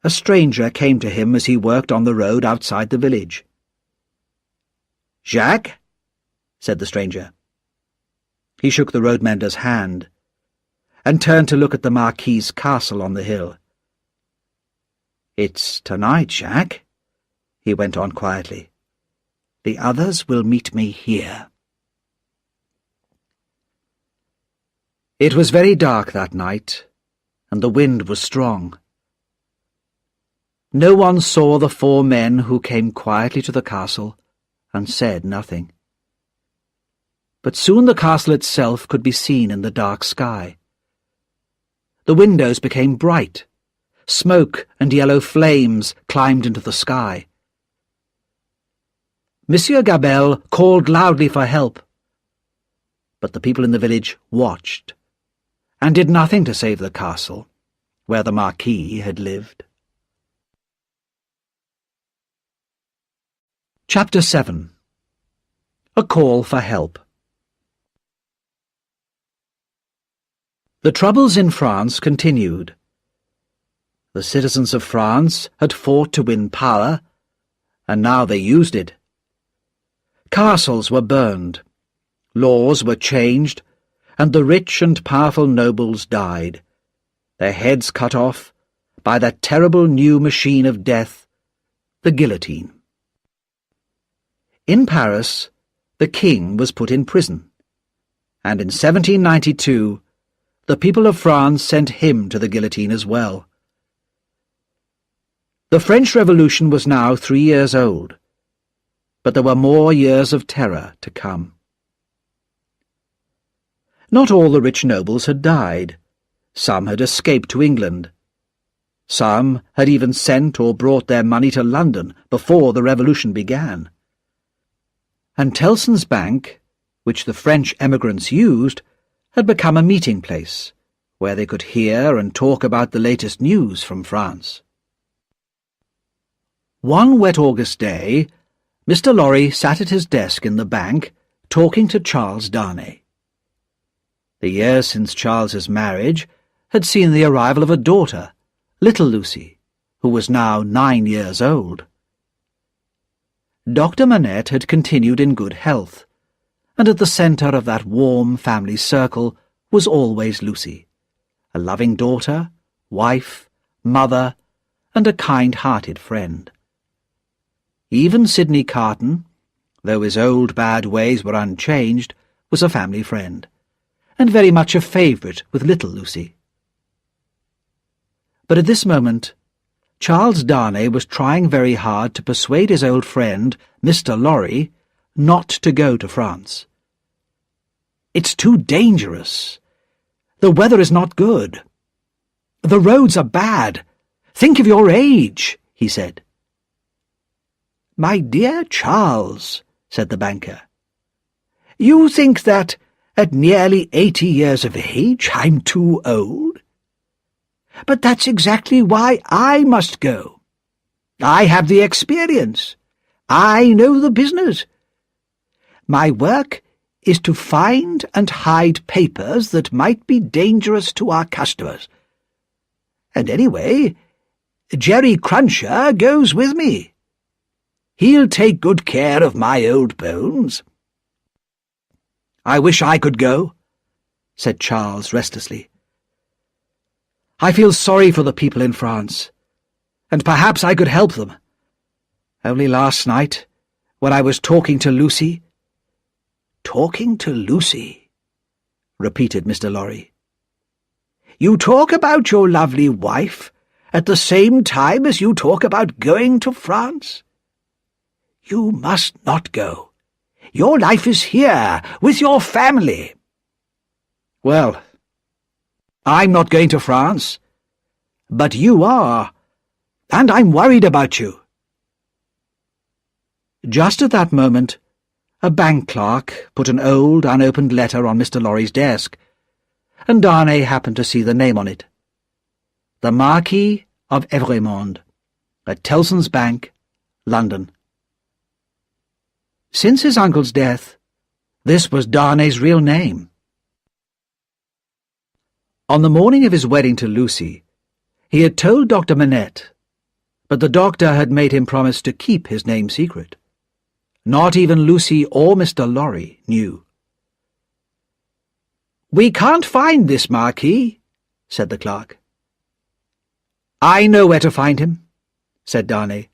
a stranger came to him as he worked on the road outside the village. "Jacques?" said the stranger. He shook the road mender's hand and turned to look at the Marquis's castle on the hill. "It's tonight, Jacques," he went on quietly. "The others will meet me here." It was very dark that night, and the wind was strong. No one saw the 4 men who came quietly to the castle and said nothing. But soon the castle itself could be seen in the dark sky. The windows became bright. Smoke and yellow flames climbed into the sky. Monsieur Gabelle called loudly for help, but the people in the village watched and did nothing to save the castle where the Marquis had lived. Chapter 7. A Call for Help. The troubles in France continued. The citizens of France had fought to win power, and now they used it. Castles were burned, laws were changed, and the rich and powerful nobles died, their heads cut off by that terrible new machine of death, the guillotine. In Paris, the king was put in prison, and in 1792 the people of France sent him to the guillotine as well. The French Revolution was now 3 years old, but there were more years of terror to come. Not all the rich nobles had died. Some had escaped to England. Some had even sent or brought their money to London before the Revolution began. And Tellson's Bank, which the French emigrants used, had become a meeting place where they could hear and talk about the latest news from France. One wet August day, Mr. Lorry sat at his desk in the bank talking to Charles Darnay. The years since Charles's marriage had seen the arrival of a daughter, little Lucy, who was now 9 years old. Dr. Manette had continued in good health, and at the centre of that warm family circle was always Lucy, a loving daughter, wife, mother, and a kind-hearted friend. Even Sidney Carton, though his old bad ways were unchanged, was a family friend, and very much a favourite with little Lucy. But at this moment, Charles Darnay was trying very hard to persuade his old friend, Mr. Lorry, not to go to France. "It's too dangerous. The weather is not good. The roads are bad. Think of your age," he said. "My dear Charles," said the banker, "you think that, at nearly 80 years of age, I'm too old? But that's exactly why I must go. I have the experience. I know the business. My work is to find and hide papers that might be dangerous to our customers. And anyway, Jerry Cruncher goes with me. He'll take good care of my old bones." "I wish I could go," said Charles restlessly. "I feel sorry for the people in France, and perhaps I could help them. Only last night, when I was talking to Lucy—" "Talking to Lucy," repeated Mr. Lorry. You talk about your lovely wife at the same time as you talk about going to France? You must not go. Your life is here, with your family. Well, I'm not going to France. But you are, and I'm worried about you. Just at that moment, a bank clerk put an old, unopened letter on Mr. Lorry's desk, and Darnay happened to see the name on it. The Marquis of Monde, at Tellson's Bank, London. Since his uncle's death, this was Darnay's real name. On the morning of his wedding to Lucy, he had told Dr. Manette, but the doctor had made him promise to keep his name secret. Not even Lucy or Mr. Lorry knew. "We can't find this Marquis," said the clerk. "I know where to find him," said Darnay.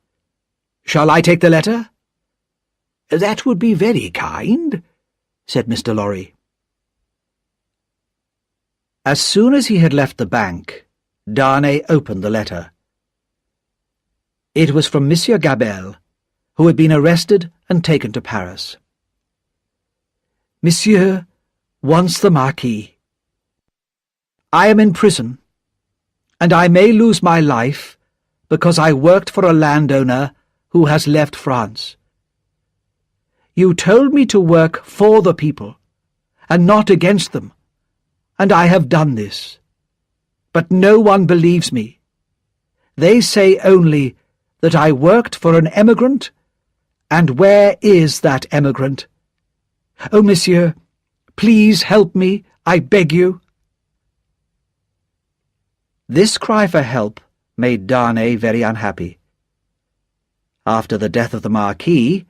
"Shall I take the letter?" "That would be very kind," said Mr. Lorry. As soon as he had left the bank, Darnay opened the letter. It was from Monsieur Gabelle, who had been arrested and taken to Paris. "Monsieur wants the Marquis. I am in prison, and I may lose my life because I worked for a landowner who has left France. You told me to work for the people, and not against them, and I have done this. But no one believes me. They say only that I worked for an emigrant, and where is that emigrant? Oh, monsieur, please help me, I beg you." This cry for help made Darnay very unhappy. After the death of the Marquis,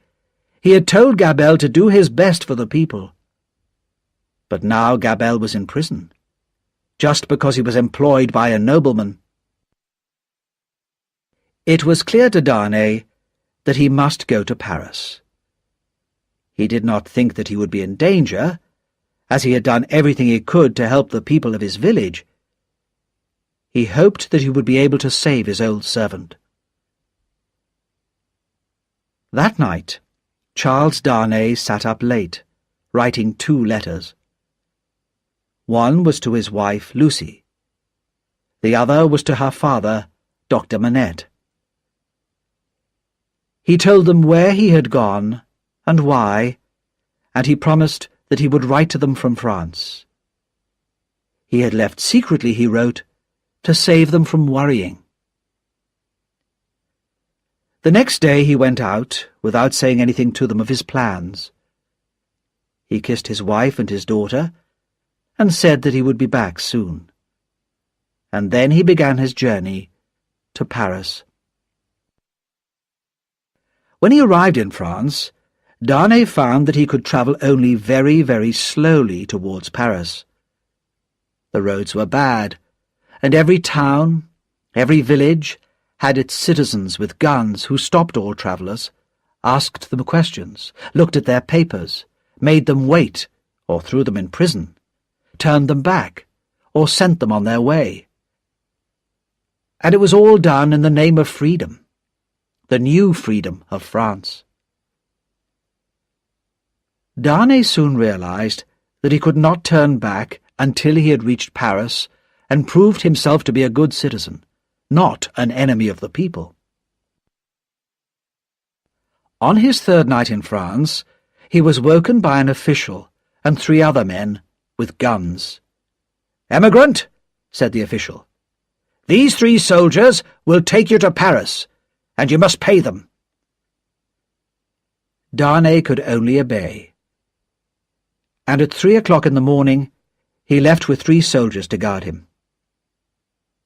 he had told Gabelle to do his best for the people. But now Gabelle was in prison, just because he was employed by a nobleman. It was clear to Darnay that he must go to Paris. He did not think that he would be in danger, as he had done everything he could to help the people of his village. He hoped that he would be able to save his old servant. That night, Charles Darnay sat up late, writing 2 letters. One was to his wife, Lucy. The other was to her father, Dr. Manette. He told them where he had gone and why, and he promised that he would write to them from France. He had left secretly, he wrote, to save them from worrying. The next day he went out, without saying anything to them of his plans. He kissed his wife and his daughter, and said that he would be back soon. And then he began his journey to Paris. When he arrived in France, Darnay found that he could travel only very, very slowly towards Paris. The roads were bad, and every town, every village, had its citizens with guns who stopped all travellers, asked them questions, looked at their papers, made them wait, or threw them in prison, turned them back, or sent them on their way. And it was all done in the name of freedom, the new freedom of France. Darnay soon realized that he could not turn back until he had reached Paris and proved himself to be a good citizen, not an enemy of the people. On his 3rd night in France, he was woken by an official and 3 other men with guns. "Emigrant," said the official, "these 3 soldiers will take you to Paris, and you must pay them." Darnay could only obey, and at 3 o'clock in the morning he left with 3 soldiers to guard him.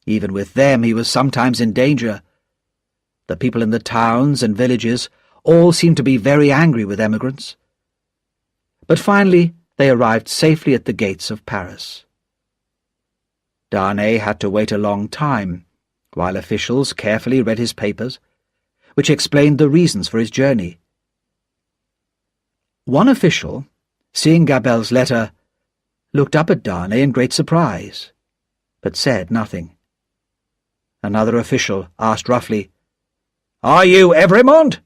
Even with them he was sometimes in danger. The people in the towns and villages all seemed to be very angry with emigrants. But finally they arrived safely at the gates of Paris. Darnay had to wait a long time, while officials carefully read his papers, which explained the reasons for his journey. One official, seeing Gabelle's letter, looked up at Darnay in great surprise. but said nothing. Another official asked roughly, "Are you Evrémonde?"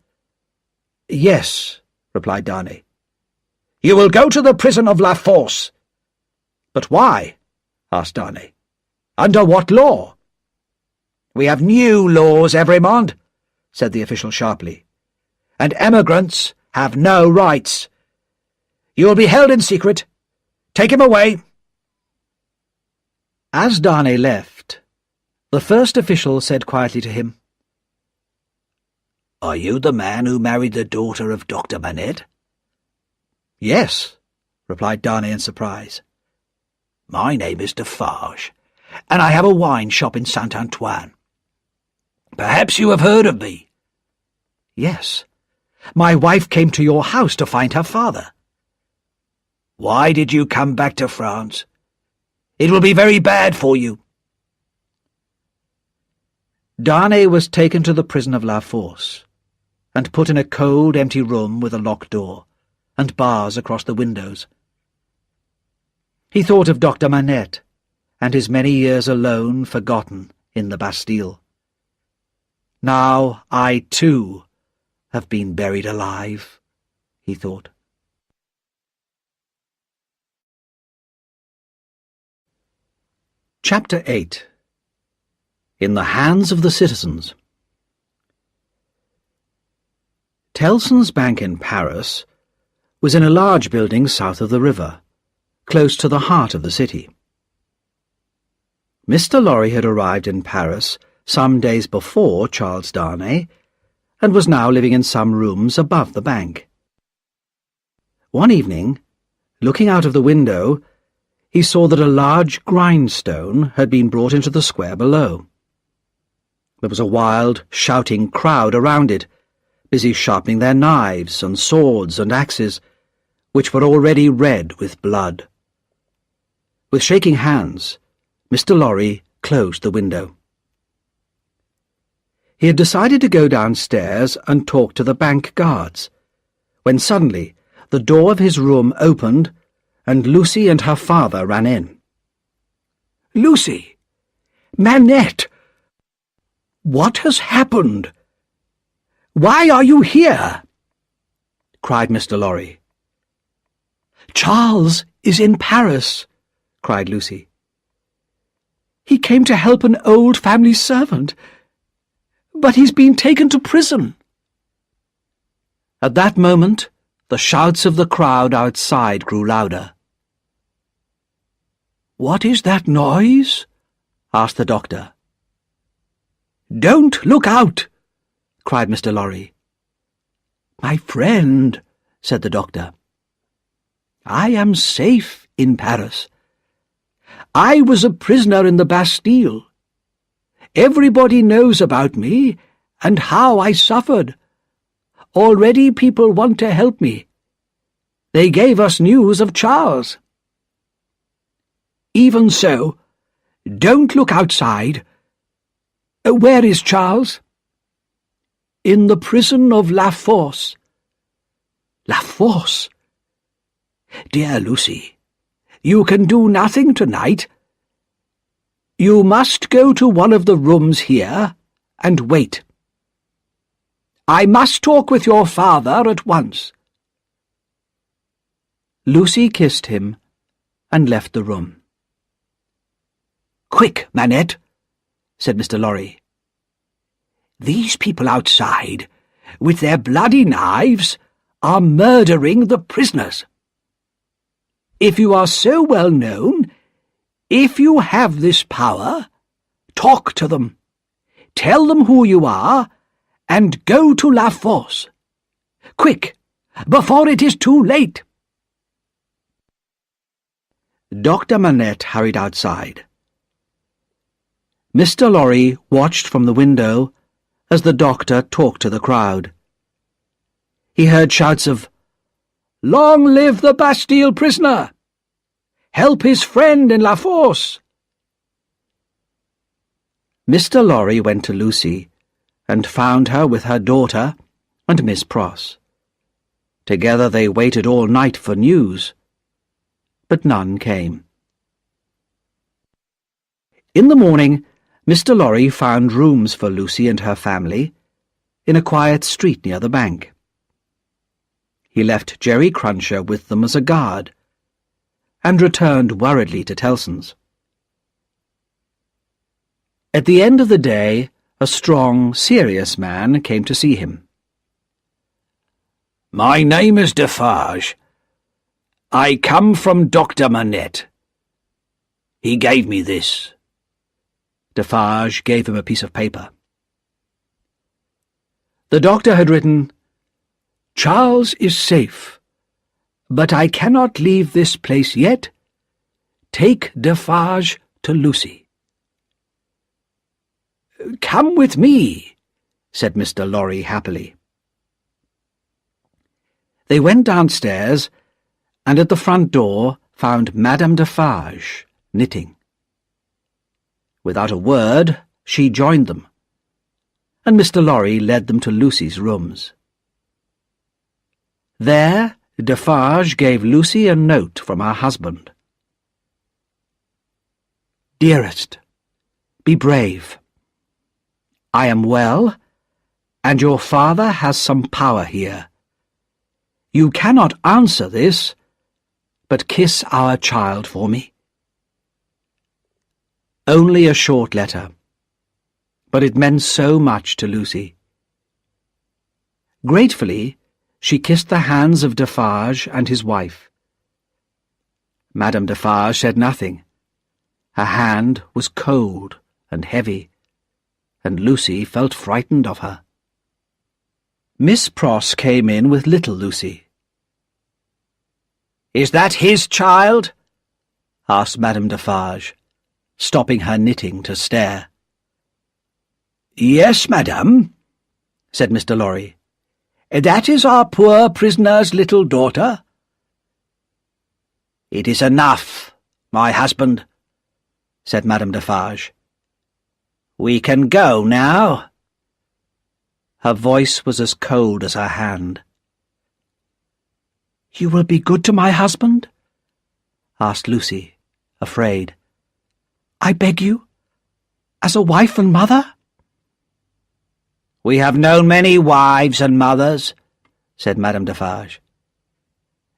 "Yes," replied Darnay. "You will go to the prison of La Force." "But why?" asked Darnay. "Under what law?" "We have new laws, Evrémonde," said the official sharply, "and emigrants have no rights. You will be held in secret. Take him away." As Darnay left, the first official said quietly to him, "Are you the man who married the daughter of Dr. Manette?" "Yes," replied Darnay in surprise. "My name is Defarge, and I have a wine shop in Saint-Antoine. Perhaps you have heard of me." "Yes. My wife came to your house to find her father." "Why did you come back to France? It will be very bad for you." Darnay was taken to the prison of La Force, and put in a cold, empty room with a locked door, and bars across the windows. He thought of Dr. Manette, and his many years alone forgotten in the Bastille. "Now I, too, have been buried alive," he thought. Chapter 8. In the Hands of the Citizens. Tellson's bank in Paris was in a large building south of the river, close to the heart of the city. Mr. Lorry had arrived in Paris some days before Charles Darnay, and was now living in some rooms above the bank. One evening, looking out of the window, he saw that a large grindstone had been brought into the square below. There was a wild, shouting crowd around it, busy sharpening their knives and swords and axes, which were already red with blood. With shaking hands, Mr. Lorry closed the window. He had decided to go downstairs and talk to the bank guards, when suddenly the door of his room opened, and Lucy and her father ran in. "Lucy! Manette! What has happened? Why are you here?" cried Mr. Lorry. "Charles is in Paris," cried Lucy. "He came to help an old family servant, but he's been taken to prison." At that moment, the shouts of the crowd outside grew louder. "What is that noise?" asked the doctor. "Don't look out!" cried Mr. Lorry. "My friend," said the doctor, "I am safe in Paris. I was a prisoner in the Bastille. Everybody knows about me and how I suffered. Already people want to help me. They gave us news of Charles. Even so, don't look outside. Where is Charles?" "In the prison of La Force." "La Force? Dear Lucy, you can do nothing tonight. You must go to one of the rooms here and wait. I must talk with your father at once." Lucy kissed him and left the room. "Quick, Manette," said Mr. Lorry. "These people outside, with their bloody knives, are murdering the prisoners. If you are so well known, if you have this power, talk to them. Tell them who you are, and go to La Force. Quick, before it is too late." Dr. Manette hurried outside. Mr. Lorry watched from the window as the doctor talked to the crowd. He heard shouts of, "Long live the Bastille prisoner! Help his friend in La Force!" Mr. Lorry went to Lucy and found her with her daughter and Miss Pross. Together they waited all night for news, but none came. In the morning, Mr. Lorry found rooms for Lucy and her family in a quiet street near the bank. He left Jerry Cruncher with them as a guard and returned worriedly to Tellson's. At the end of the day, a strong, serious man came to see him. "My name is Defarge. I come from Dr. Manette. He gave me this." Defarge gave him a piece of paper. The doctor had written, "Charles is safe, but I cannot leave this place yet. Take Defarge to Lucy." "Come with me," said Mr. Lorry happily. They went downstairs, and at the front door found Madame Defarge knitting. Without a word, she joined them, and Mr. Lorry led them to Lucy's rooms. There, Defarge gave Lucy a note from her husband. "Dearest, be brave. I am well, and your father has some power here. You cannot answer this, but kiss our child for me." Only a short letter, but it meant so much to Lucy. Gratefully, she kissed the hands of Defarge and his wife. Madame Defarge said nothing. Her hand was cold and heavy, and Lucy felt frightened of her. Miss Pross came in with little Lucy. "Is that his child?" asked Madame Defarge, stopping her knitting to stare. "Yes, madame," said Mr. Lorry. "That is our poor prisoner's little daughter." "It is enough, my husband," said Madame Defarge. "We can go now." Her voice was as cold as her hand. "You will be good to my husband?" asked Lucy, afraid. "I beg you, as a wife and mother?" "We have known many wives and mothers," said Madame Defarge,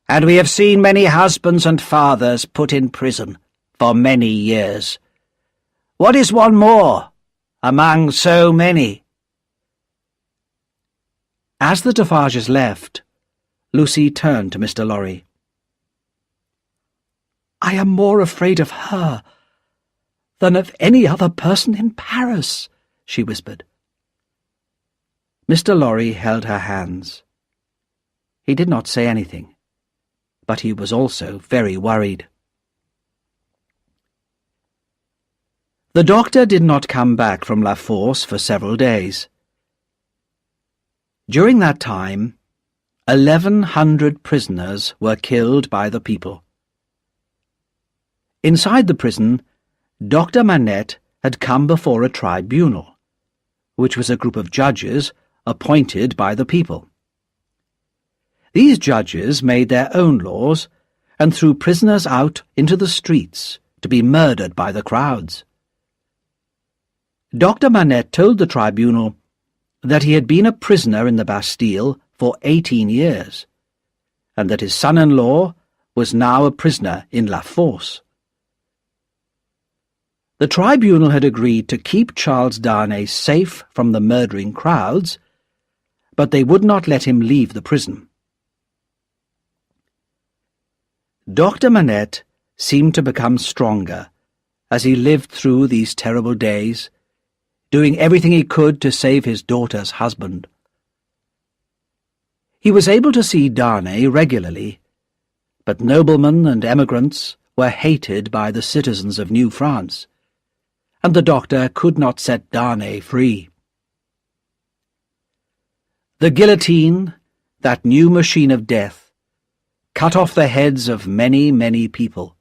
"and we have seen many husbands and fathers put in prison for many years. What is one more among so many?" As the Defarges left, Lucy turned to Mr. Lorry. "I am more afraid of her than of any other person in Paris," she whispered. Mr. Lorry held her hands. He did not say anything, but he was also very worried. The doctor did not come back from La Force for several days. During that time, 1,100 prisoners were killed by the people. Inside the prison, Dr. Manette had come before a tribunal, which was a group of judges appointed by the people. These judges made their own laws and threw prisoners out into the streets to be murdered by the crowds. Dr. Manette told the tribunal that he had been a prisoner in the Bastille for 18 years, and that his son-in-law was now a prisoner in La Force. The tribunal had agreed to keep Charles Darnay safe from the murdering crowds, but they would not let him leave the prison. Dr. Manette seemed to become stronger as he lived through these terrible days, doing everything he could to save his daughter's husband. He was able to see Darnay regularly, but noblemen and emigrants were hated by the citizens of New France, and the doctor could not set Darnay free. The guillotine, that new machine of death, cut off the heads of many, many people,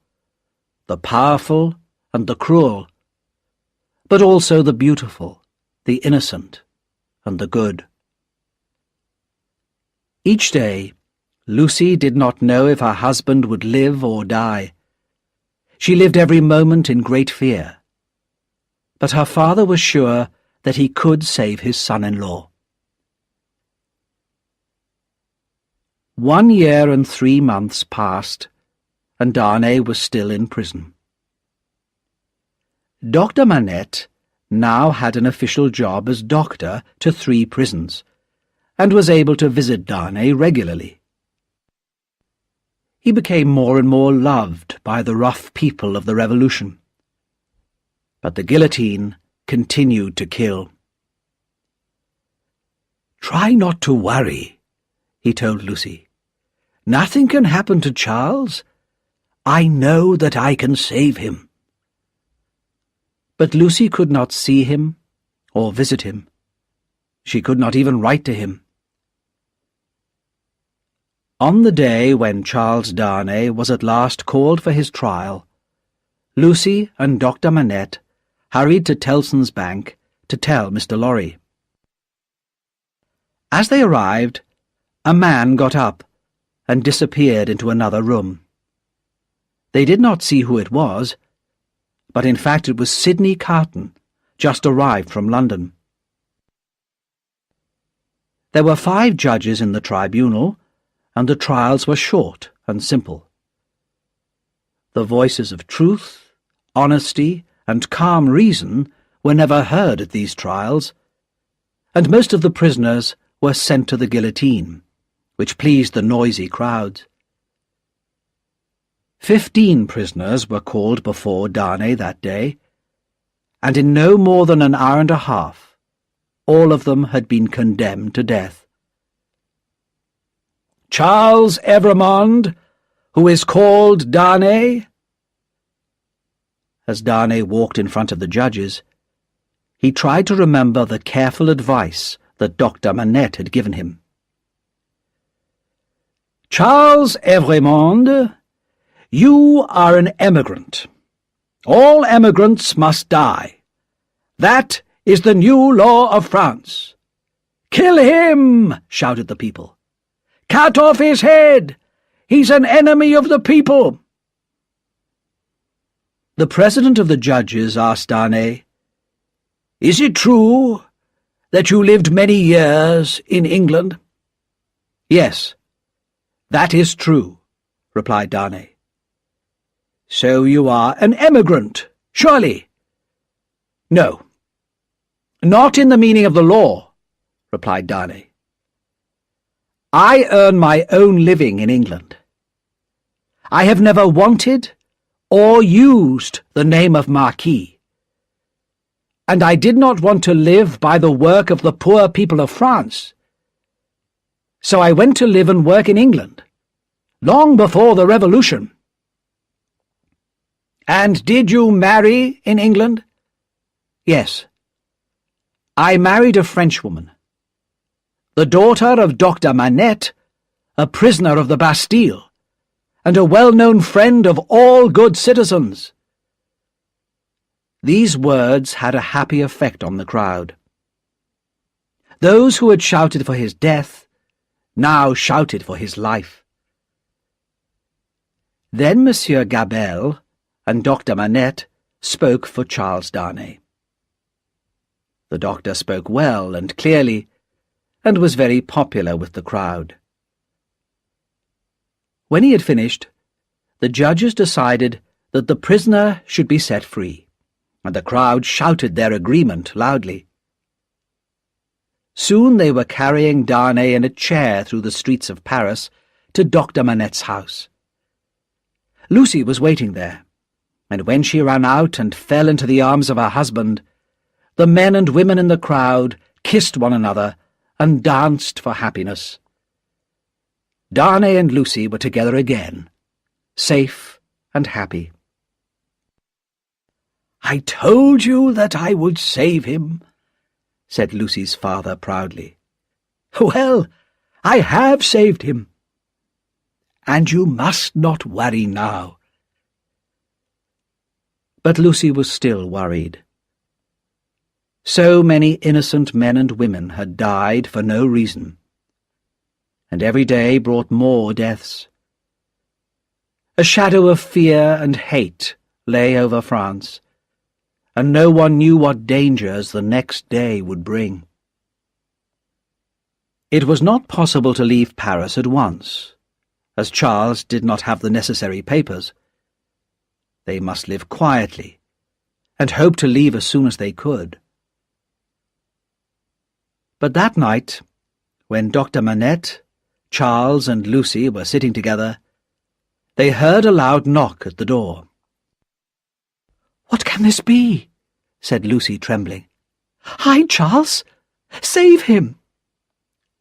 the powerful and the cruel, but also the beautiful, the innocent, and the good. Each day, Lucy did not know if her husband would live or die. She lived every moment in great fear, but her father was sure that he could save his son-in-law. 1 year and 3 months passed, and Darnay was still in prison. Dr. Manette now had an official job as doctor to 3 prisons, and was able to visit Darnay regularly. He became more and more loved by the rough people of the Revolution. But the guillotine continued to kill. "Try not to worry," he told Lucy. "Nothing can happen to Charles. I know that I can save him." But Lucy could not see him or visit him. She could not even write to him. On the day when Charles Darnay was at last called for his trial, Lucy and Dr. Manette hurried to Tellson's Bank to tell Mr. Lorry. As they arrived, a man got up and disappeared into another room. They did not see who it was, but in fact it was Sidney Carton, just arrived from London. There were 5 judges in the tribunal, and the trials were short and simple. The voices of truth, honesty, and calm reason were never heard at these trials, and most of the prisoners were sent to the guillotine, which pleased the noisy crowds. 15 prisoners were called before Darnay that day, and in no more than an hour and a half, all of them had been condemned to death. "Charles Evrémonde, who is called Darnay." As Darnay walked in front of the judges, he tried to remember the careful advice that Dr. Manette had given him. "Charles Evrémonde, you are an emigrant. All emigrants must die. That is the new law of France." "Kill him!" shouted the people. "Cut off his head! He's an enemy of the people!" The president of the judges asked Darnay, "Is it true that you lived many years in England?" "Yes, that is true," replied Darnay. "So you are an emigrant, surely?" "No, not in the meaning of the law," replied Darnay. "I earn my own living in England. I have never wanted or used the name of Marquis, and I did not want to live by the work of the poor people of France. So I went to live and work in England, long before the Revolution." "And did you marry in England?" "Yes. I married a Frenchwoman, the daughter of Dr. Manette, a prisoner of the Bastille, and a well-known friend of all good citizens." These words had a happy effect on the crowd. Those who had shouted for his death now shouted for his life. Then Monsieur Gabelle and Dr. Manette spoke for Charles Darnay. The doctor spoke well and clearly, and was very popular with the crowd. When he had finished, the judges decided that the prisoner should be set free, and the crowd shouted their agreement loudly. Soon they were carrying Darnay in a chair through the streets of Paris to Dr. Manette's house. Lucy was waiting there, and when she ran out and fell into the arms of her husband, the men and women in the crowd kissed one another and danced for happiness. Darnay and Lucy were together again, safe and happy. "I told you that I would save him," said Lucy's father proudly. "Well, I have saved him. And you must not worry now." But Lucy was still worried. So many innocent men and women had died for no reason, and every day brought more deaths. A shadow of fear and hate lay over France, and no one knew what dangers the next day would bring. It was not possible to leave Paris at once, as Charles did not have the necessary papers. They must live quietly, and hope to leave as soon as they could. But that night, when Dr. Manette, Charles, and Lucy were sitting together, they heard a loud knock at the door. "What can this be?" said Lucy, trembling. "Hide, Charles! Save him!"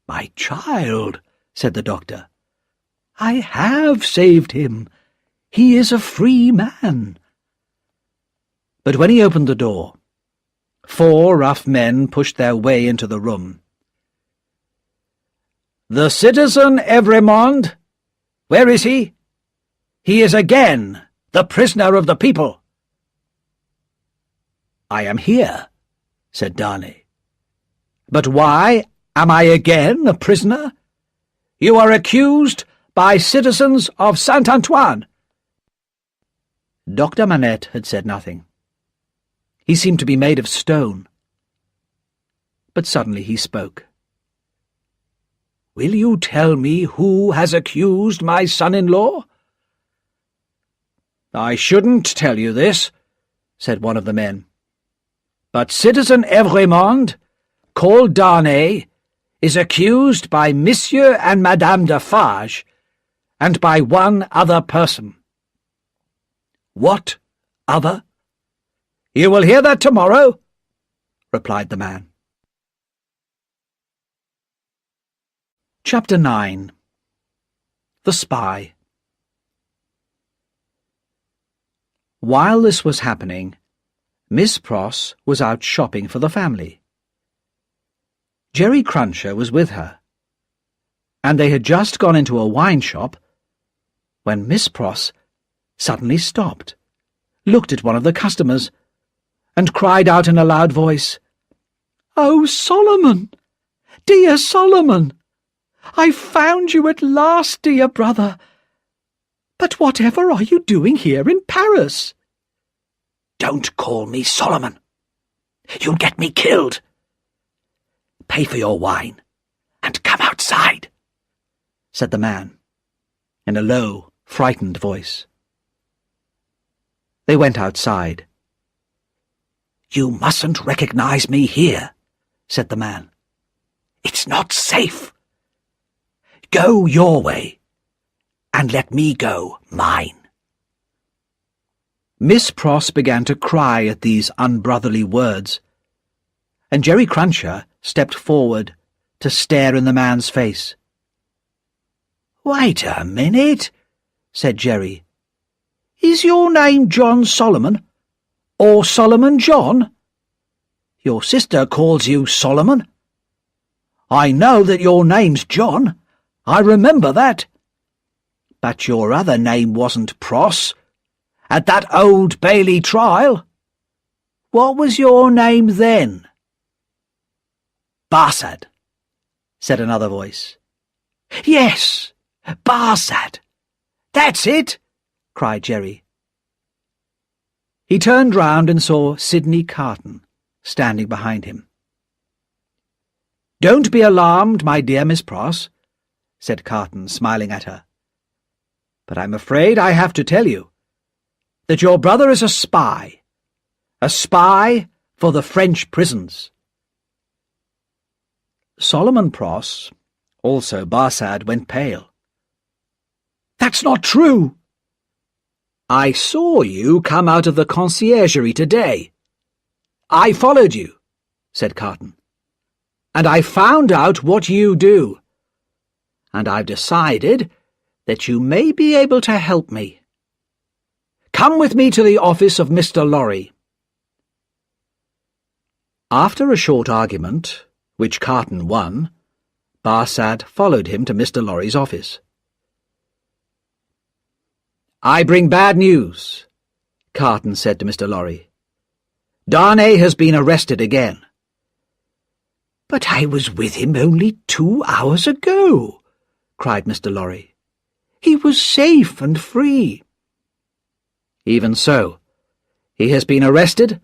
"My child," said the doctor, "I have saved him. He is a free man." But when he opened the door, 4 rough men pushed their way into the room. "The citizen Evrémonde, where is he? He is again the prisoner of the people." "I am here," said Darnay. "But why am I again a prisoner? You are accused by citizens of Saint-Antoine." Dr. Manette had said nothing. He seemed to be made of stone. But suddenly he spoke. "Will you tell me who has accused my son-in-law?" "I shouldn't tell you this," said one of the men. "But Citizen Evrémonde, called Darnay, is accused by Monsieur and Madame Defarge, and by one other person." "What other?" "You will hear that tomorrow," replied the man. Chapter 9. The Spy. While this was happening, Miss Pross was out shopping for the family. Jerry Cruncher was with her, and they had just gone into a wine shop when Miss Pross suddenly stopped, looked at one of the customers, and cried out in a loud voice, "Oh, Solomon! Dear Solomon! I've found you at last, dear brother! But whatever are you doing here in Paris?" "Don't call me Solomon. You'll get me killed. Pay for your wine, and come outside," said the man, in a low, frightened voice. They went outside. "You mustn't recognize me here," said the man. "It's not safe. Go your way, and let me go mine." Miss Pross began to cry at these unbrotherly words, and Jerry Cruncher stepped forward to stare in the man's face. "Wait a minute," said Jerry. "Is your name John Solomon, or Solomon John? Your sister calls you Solomon. I know that your name's John. I remember that. But your other name wasn't Pross, at that Old Bailey trial. What was your name then?" "Barsad," said another voice. "Yes, Barsad. That's it," cried Jerry. He turned round and saw Sidney Carton standing behind him. "Don't be alarmed, my dear Miss Pross," said Carton, smiling at her. "But I'm afraid I have to tell you that your brother is a spy for the French prisons." Solomon Pross, also Barsad, went pale. "That's not true." "I saw you come out of the conciergerie today. I followed you," said Carton, "and I found out what you do, and I've decided that you may be able to help me. Come with me to the office of Mr. Lorry." After a short argument, which Carton won, Barsad followed him to Mr. Lorry's office. "I bring bad news," Carton said to Mr. Lorry. "Darnay has been arrested again." "But I was with him only 2 hours ago," cried Mr. Lorry. "He was safe and free." "Even so, he has been arrested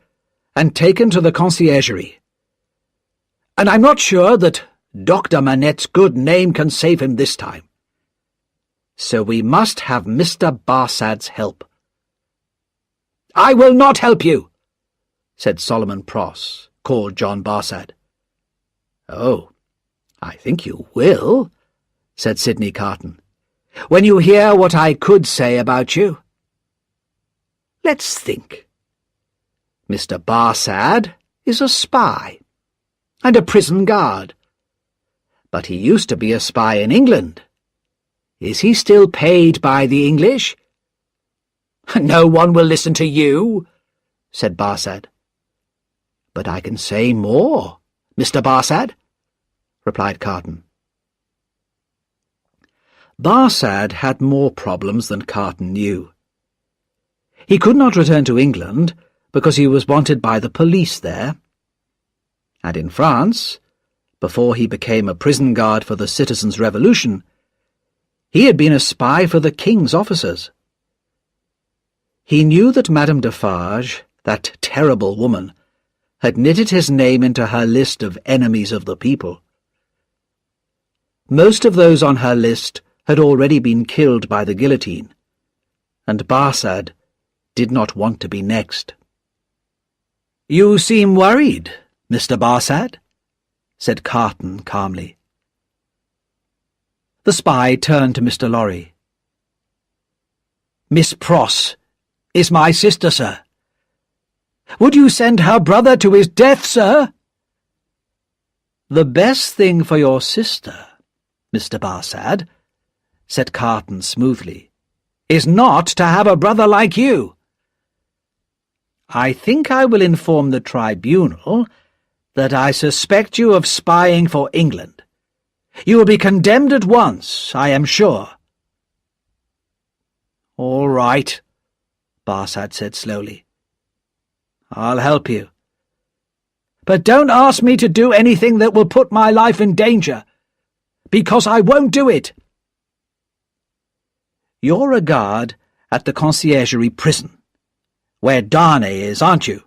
and taken to the conciergerie. And I'm not sure that Dr. Manette's good name can save him this time. So we must have Mr. Barsad's help." "I will not help you," said Solomon Pross, called John Barsad. "Oh, I think you will," said Sidney Carton, "when you hear what I could say about you. Let's think. Mr. Barsad is a spy and a prison guard. But he used to be a spy in England. Is he still paid by the English?" "No one will listen to you," said Barsad. "But I can say more, Mr. Barsad," replied Carton. Barsad had more problems than Carton knew. He could not return to England because he was wanted by the police there. And in France, before he became a prison guard for the Citizens' Revolution, he had been a spy for the King's officers. He knew that Madame Defarge, that terrible woman, had knitted his name into her list of enemies of the people. Most of those on her list had already been killed by the guillotine, and Barsad did not want to be next. "You seem worried, Mr. Barsad," said Carton calmly. The spy turned to Mr. Lorry. "Miss Pross is my sister, sir. Would you send her brother to his death, sir?" "The best thing for your sister, Mr. Barsad," said Carton smoothly, "is not to have a brother like you. I think I will inform the tribunal that I suspect you of spying for England. You will be condemned at once, I am sure." "All right," Barsad said slowly. "I'll help you. But don't ask me to do anything that will put my life in danger, because I won't do it." "You're a guard at the conciergerie prison, where Darnay is, aren't you?"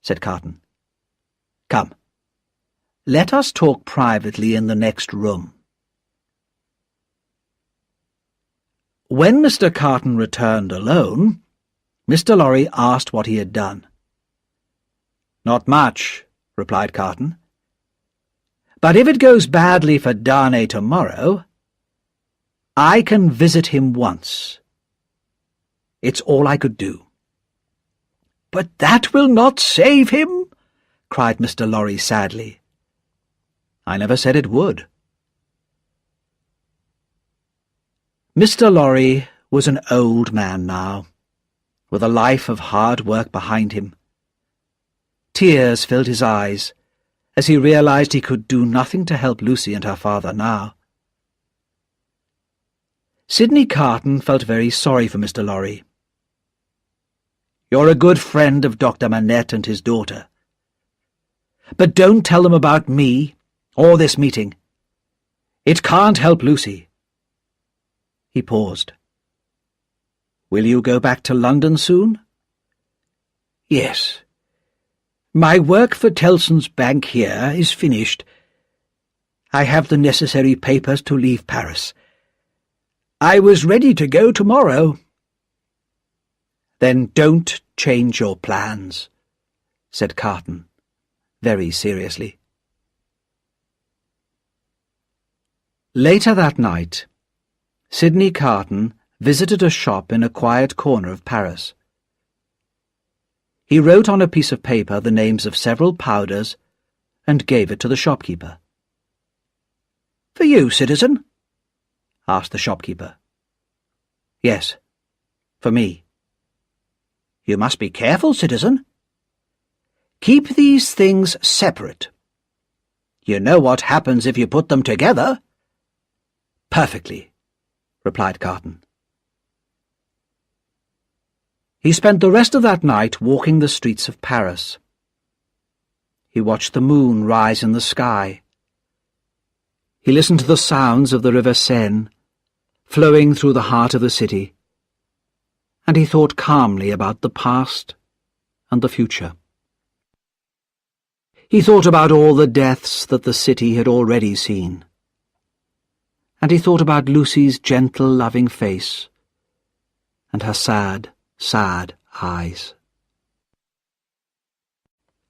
said Carton. "Come, let us talk privately in the next room." When Mr. Carton returned alone, Mr. Lorry asked what he had done. "Not much," replied Carton. "But if it goes badly for Darnay tomorrow, I can visit him once. It's all I could do." "But that will not save him," cried Mr. Lorry sadly. "I never said it would." Mr. Lorry was an old man now, with a life of hard work behind him. Tears filled his eyes as he realized he could do nothing to help Lucy and her father now. Sidney Carton felt very sorry for Mr. Lorry. "You're a good friend of Dr. Manette and his daughter. But don't tell them about me or this meeting. It can't help Lucy." He paused. "Will you go back to London soon?" "Yes. My work for Tellson's bank here is finished. I have the necessary papers to leave Paris. I was ready to go tomorrow." "Then don't change your plans," said Carton, very seriously. Later that night, Sidney Carton visited a shop in a quiet corner of Paris. He wrote on a piece of paper the names of several powders and gave it to the shopkeeper. "For you, citizen?" asked the shopkeeper. "Yes, for me." "You must be careful, citizen. Keep these things separate. You know what happens if you put them together." "Perfectly," replied Carton. He spent the rest of that night walking the streets of Paris. He watched the moon rise in the sky. He listened to the sounds of the river Seine, flowing through the heart of the city, and he thought calmly about the past and the future. He thought about all the deaths that the city had already seen. And he thought about Lucy's gentle, loving face and her sad, sad eyes.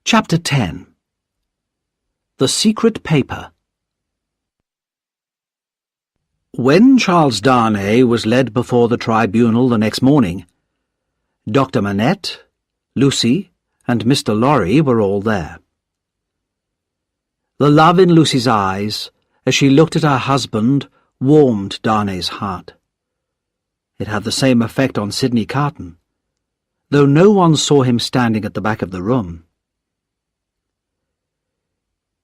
Chapter 10. The Secret Paper. When Charles Darnay was led before the tribunal the next morning, Dr. Manette, Lucy, and Mr. Lorry were all there. The love in Lucy's eyes, as she looked at her husband, warmed Darnay's heart. It had the same effect on Sidney Carton, though no one saw him standing at the back of the room.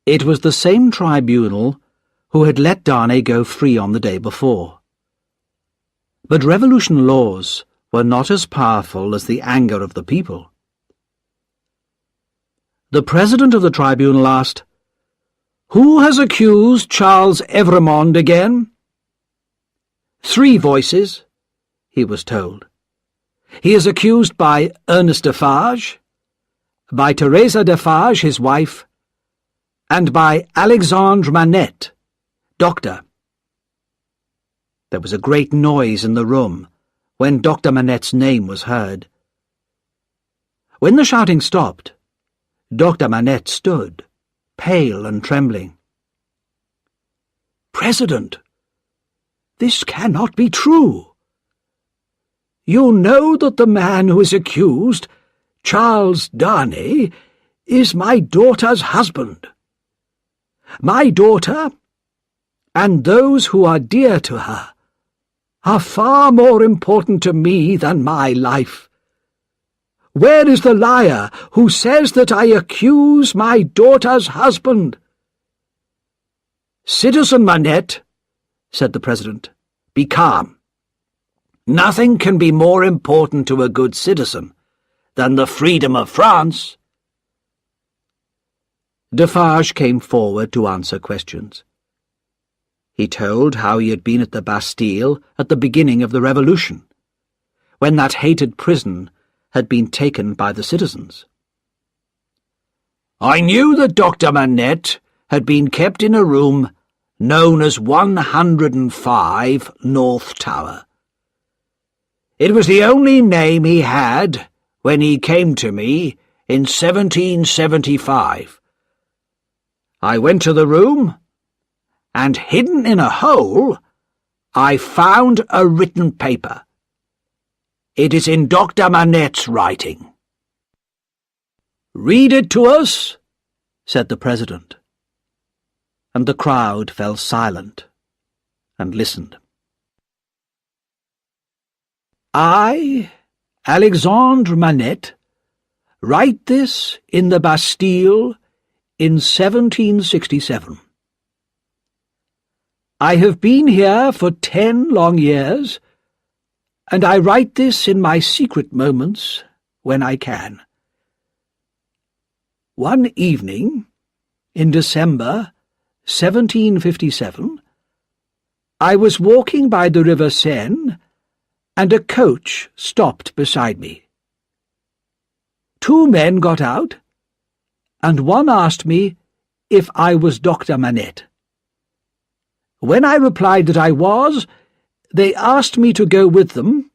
It was the same tribunal who had let Darnay go free on the day before. But revolution laws were not as powerful as the anger of the people. The president of the tribunal asked, "Who has accused Charles Evrémonde again?" "Three voices," he was told. "He is accused by Ernest Defarge, by Teresa Defarge, his wife, and by Alexandre Manette, doctor." There was a great noise in the room when Dr. Manette's name was heard. When the shouting stopped, Dr. Manette stood, pale and trembling. "President, this cannot be true. You know that the man who is accused, Charles Darnay, is my daughter's husband. My daughter, and those who are dear to her, are far more important to me than my life. Where is the liar who says that I accuse my daughter's husband?" "Citizen Manette," said the president, "be calm. Nothing can be more important to a good citizen than the freedom of France." Defarge came forward to answer questions. He told how he had been at the Bastille at the beginning of the Revolution, when that hated prison had been taken by the citizens. "I knew that Dr. Manette had been kept in a room known as 105 North Tower. It was the only name he had when he came to me in 1775. I went to the room, and hidden in a hole, I found a written paper. It is in Dr. Manette's writing." "Read it to us," said the president. And the crowd fell silent and listened. "I, Alexandre Manette, write this in the Bastille in 1767. I have been here for 10 long years, and I write this in my secret moments when I can. One evening, in December 1757, I was walking by the river Seine, and a coach stopped beside me. 2 men got out, and one asked me if I was Dr. Manette. When I replied that I was, they asked me to go with them,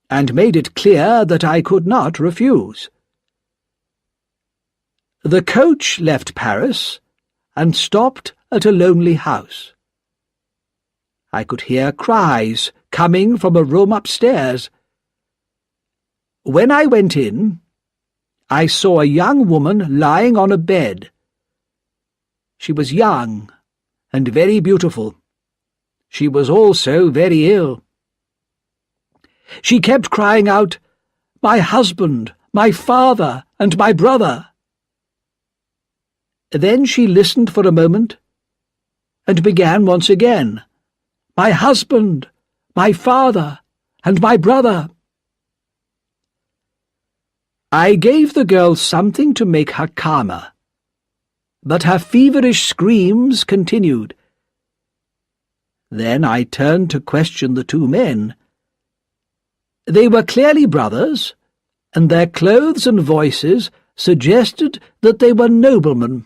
and made it clear that I could not refuse. The coach left Paris and stopped at a lonely house. I could hear cries coming from a room upstairs. When I went in, I saw a young woman lying on a bed. She was young and very beautiful. She was also very ill. She kept crying out, 'My husband, my father, and my brother.' Then she listened for a moment and began once again, 'My husband, my father, and my brother.' I gave the girl something to make her calmer, but her feverish screams continued. Then I turned to question the 2 men. They were clearly brothers, and their clothes and voices suggested that they were noblemen,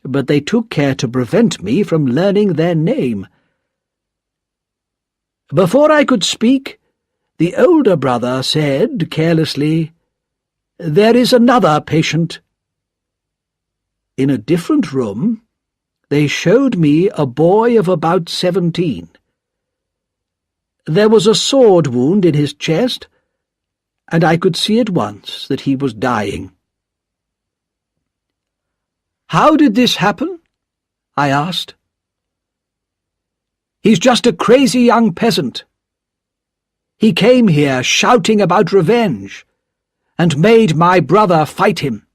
but they took care to prevent me from learning their name. Before I could speak, the older brother said carelessly, "There is another patient." In a different room, they showed me a boy of about 17. There was a sword wound in his chest, and I could see at once that he was dying. "How did this happen?" I asked. "He's just a crazy young peasant. He came here shouting about revenge, and made my brother fight him."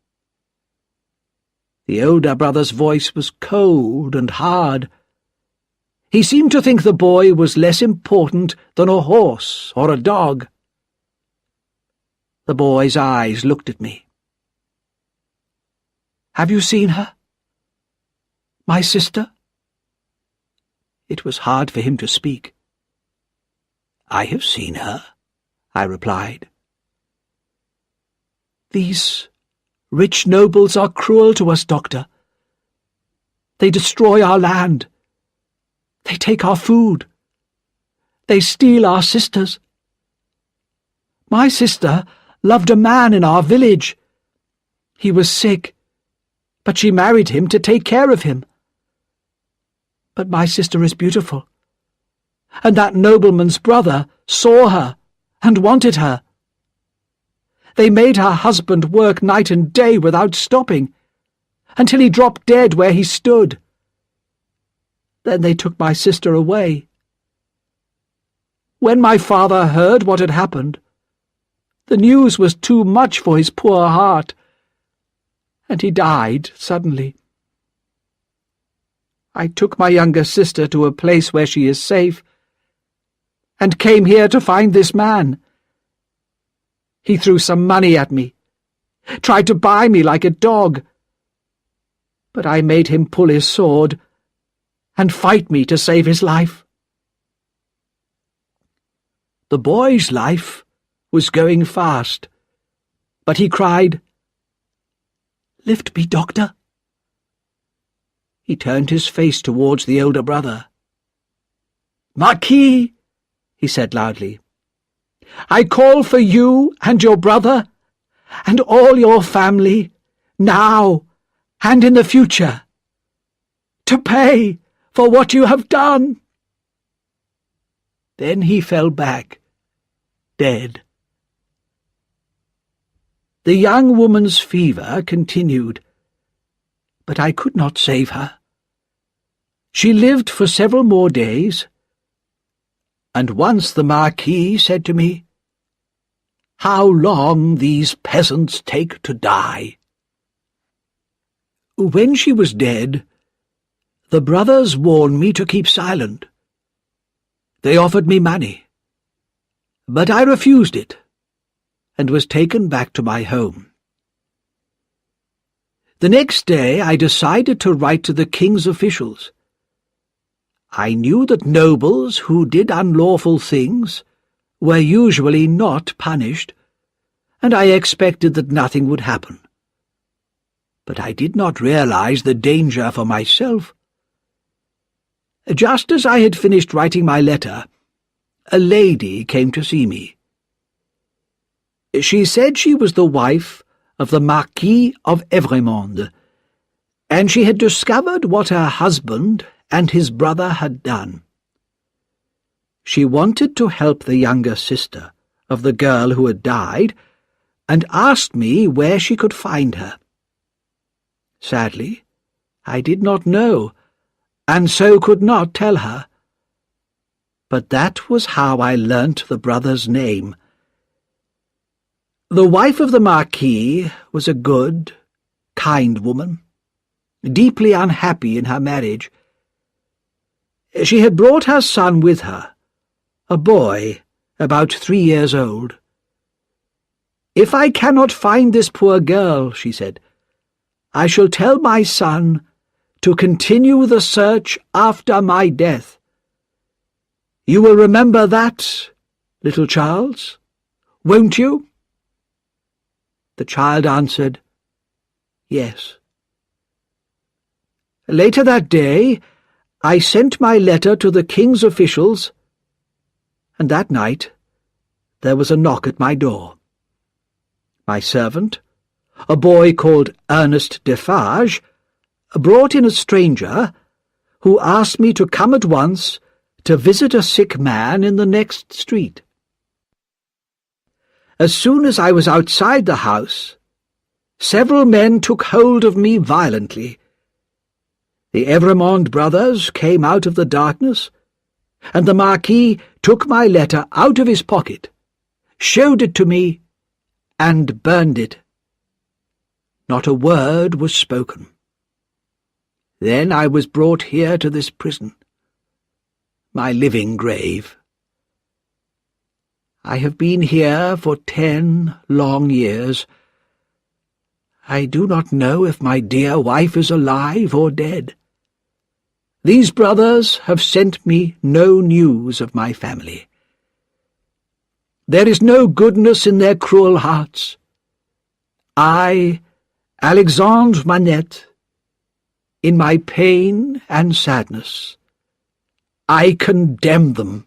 The older brother's voice was cold and hard. He seemed to think the boy was less important than a horse or a dog. The boy's eyes looked at me. "Have you seen her? My sister?" It was hard for him to speak. "I have seen her," I replied. "These rich nobles are cruel to us, Doctor. They destroy our land. They take our food. They steal our sisters. My sister loved a man in our village. He was sick, but she married him to take care of him. But my sister is beautiful, and that nobleman's brother saw her and wanted her. They made her husband work night and day without stopping, until he dropped dead where he stood. Then they took my sister away. When my father heard what had happened, the news was too much for his poor heart, and he died suddenly. I took my younger sister to a place where she is safe, and came here to find this man. He threw some money at me, tried to buy me like a dog, but I made him pull his sword and fight me to save his life." The boy's life was going fast, but he cried, "Lift me, Doctor." He turned his face towards the older brother. "Marquis," he said loudly, "I call for you and your brother and all your family, now and in the future, to pay for what you have done." Then he fell back, dead. The young woman's fever continued, but I could not save her. She lived for several more days, and once the Marquis said to me, "How long these peasants take to die." When she was dead, the brothers warned me to keep silent. They offered me money, but I refused it, and was taken back to my home. The next day I decided to write to the king's officials. I knew that nobles who did unlawful things were usually not punished, and I expected that nothing would happen. But I did not realize the danger for myself. Just as I had finished writing my letter, a lady came to see me. She said she was the wife of the Marquis of Monde, and she had discovered what her husband and his brother had done. She wanted to help the younger sister of the girl who had died, and asked me where she could find her. Sadly, I did not know, and so could not tell her. But that was how I learnt the brother's name. The wife of the Marquis was a good, kind woman, deeply unhappy in her marriage. She had brought her son with her, a boy about 3 years old. "If I cannot find this poor girl," she said, "I shall tell my son to continue the search after my death. You will remember that, little Charles, won't you?" The child answered, Yes. Later that day, I sent my letter to the king's officials, and that night there was a knock at my door. My servant, a boy called Ernest Defarge, brought in a stranger who asked me to come at once to visit a sick man in the next street. As soon as I was outside the house, several men took hold of me violently. The Evremond brothers came out of the darkness, and the Marquis took my letter out of his pocket, showed it to me, and burned it. Not a word was spoken. Then I was brought here to this prison, my living grave. I have been here for 10 long years. I do not know if my dear wife is alive or dead. These brothers have sent me no news of my family. There is no goodness in their cruel hearts. I, Alexandre Manette, in my pain and sadness, I condemn them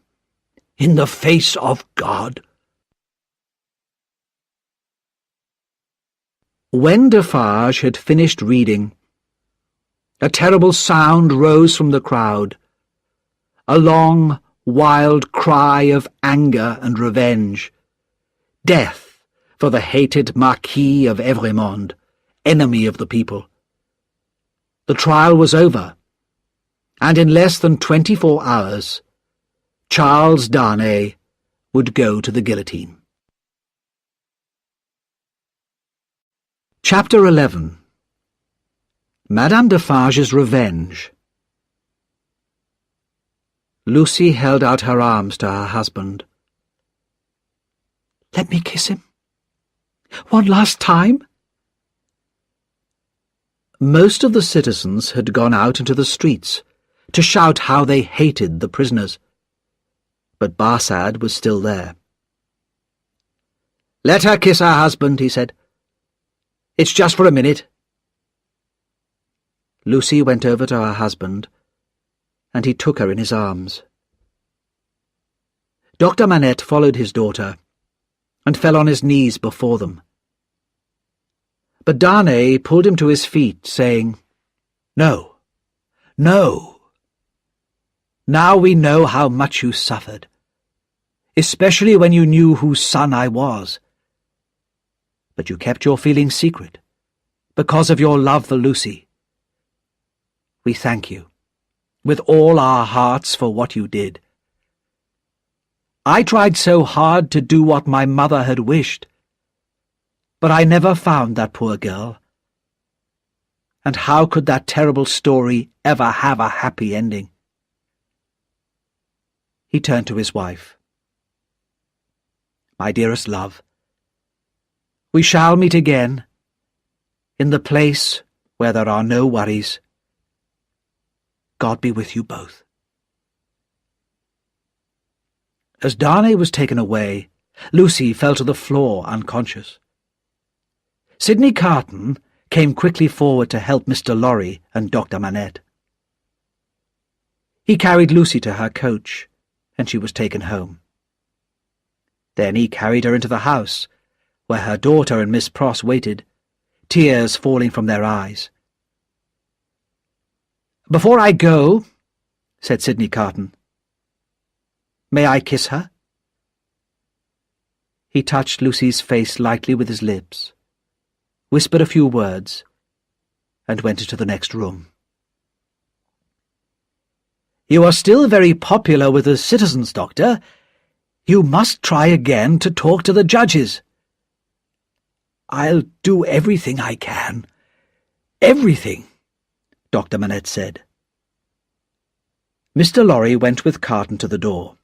in the face of God. When Defarge had finished reading, a terrible sound rose from the crowd, a long, wild cry of anger and revenge. Death for the hated Marquis of Evremond, enemy of the people. The trial was over, and in less than 24 hours, Charles Darnay would go to the guillotine. Chapter 11. Madame Defarge's Revenge. Lucy held out her arms to her husband. "Let me kiss him. One last time." Most of the citizens had gone out into the streets to shout how they hated the prisoners, but Barsad was still there. "Let her kiss her husband," he said. "It's just for a minute." Lucy went over to her husband, and he took her in his arms. Dr. Manette followed his daughter, and fell on his knees before them. But Darnay pulled him to his feet, saying, "No, no. Now we know how much you suffered, especially when you knew whose son I was. But you kept your feelings secret, because of your love for Lucy. We thank you, with all our hearts, for what you did. I tried so hard to do what my mother had wished, but I never found that poor girl. And how could that terrible story ever have a happy ending?" He turned to his wife. "My dearest love, we shall meet again, in the place where there are no worries. God be with you both." As Darnay was taken away, Lucy fell to the floor unconscious. Sidney Carton came quickly forward to help Mr. Lorry and Dr. Manette. He carried Lucy to her coach, and she was taken home. Then he carried her into the house, where her daughter and Miss Pross waited, tears falling from their eyes. "Before I go," said Sidney Carton, "may I kiss her?" He touched Lucy's face lightly with his lips, whispered a few words, and went into the next room. "You are still very popular with the citizens, Doctor. You must try again to talk to the judges." "I'll do everything I can. Everything," Dr. Manette said. Mr. Lorry went with Carton to the door.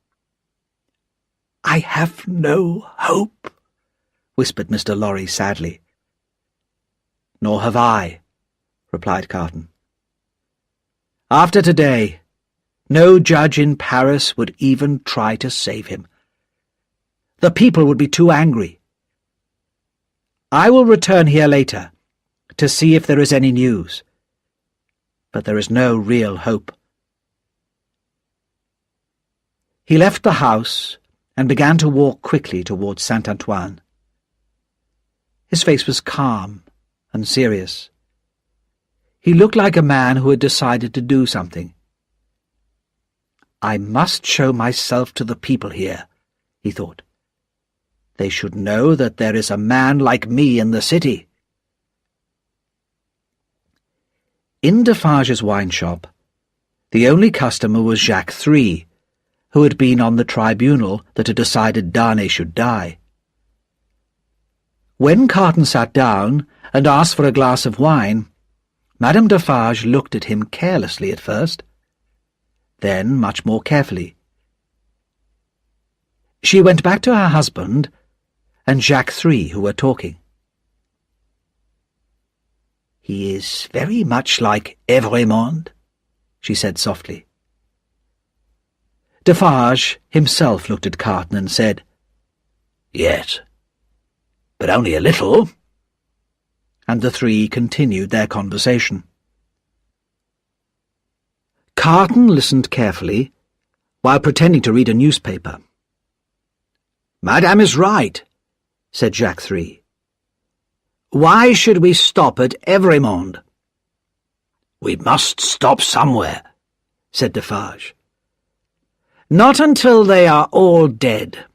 "I have no hope," whispered Mr. Lorry sadly. "Nor have I," replied Carton. "After today, no judge in Paris would even try to save him. The people would be too angry. I will return here later, to see if there is any news. But there is no real hope. He left the house and began to walk quickly towards Saint-Antoine. His face was calm and serious. He looked like a man who had decided to do something. I must show myself to the people here, he thought. They should know that there is a man like me in the city. In Defarge's wine shop, the only customer was Jacques III, who had been on the tribunal that had decided Darnay should die. When Carton sat down and asked for a glass of wine, Madame Defarge looked at him carelessly at first, then much more carefully. She went back to her husband and Jacques III, who were talking. "He is very much like Monde," she said softly. Defarge himself looked at Carton and said, "Yes, but only a little," and the three continued their conversation. Carton listened carefully, while pretending to read a newspaper. "Madame is right," said Jacques III. "Why should we stop at Monde?" "We must stop somewhere," said Defarge. "Not until they are all dead.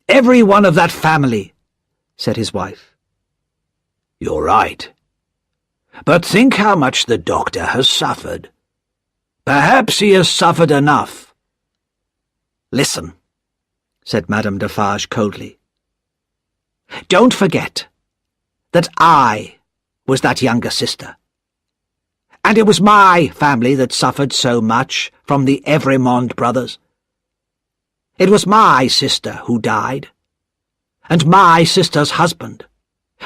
Every one of that family," said his wife. "You're right. But think how much the doctor has suffered. Perhaps he has suffered enough." "Listen," said Madame Defarge coldly. "Don't forget that I was that younger sister. And it was my family that suffered so much from the Monde brothers. It was my sister who died, and my sister's husband,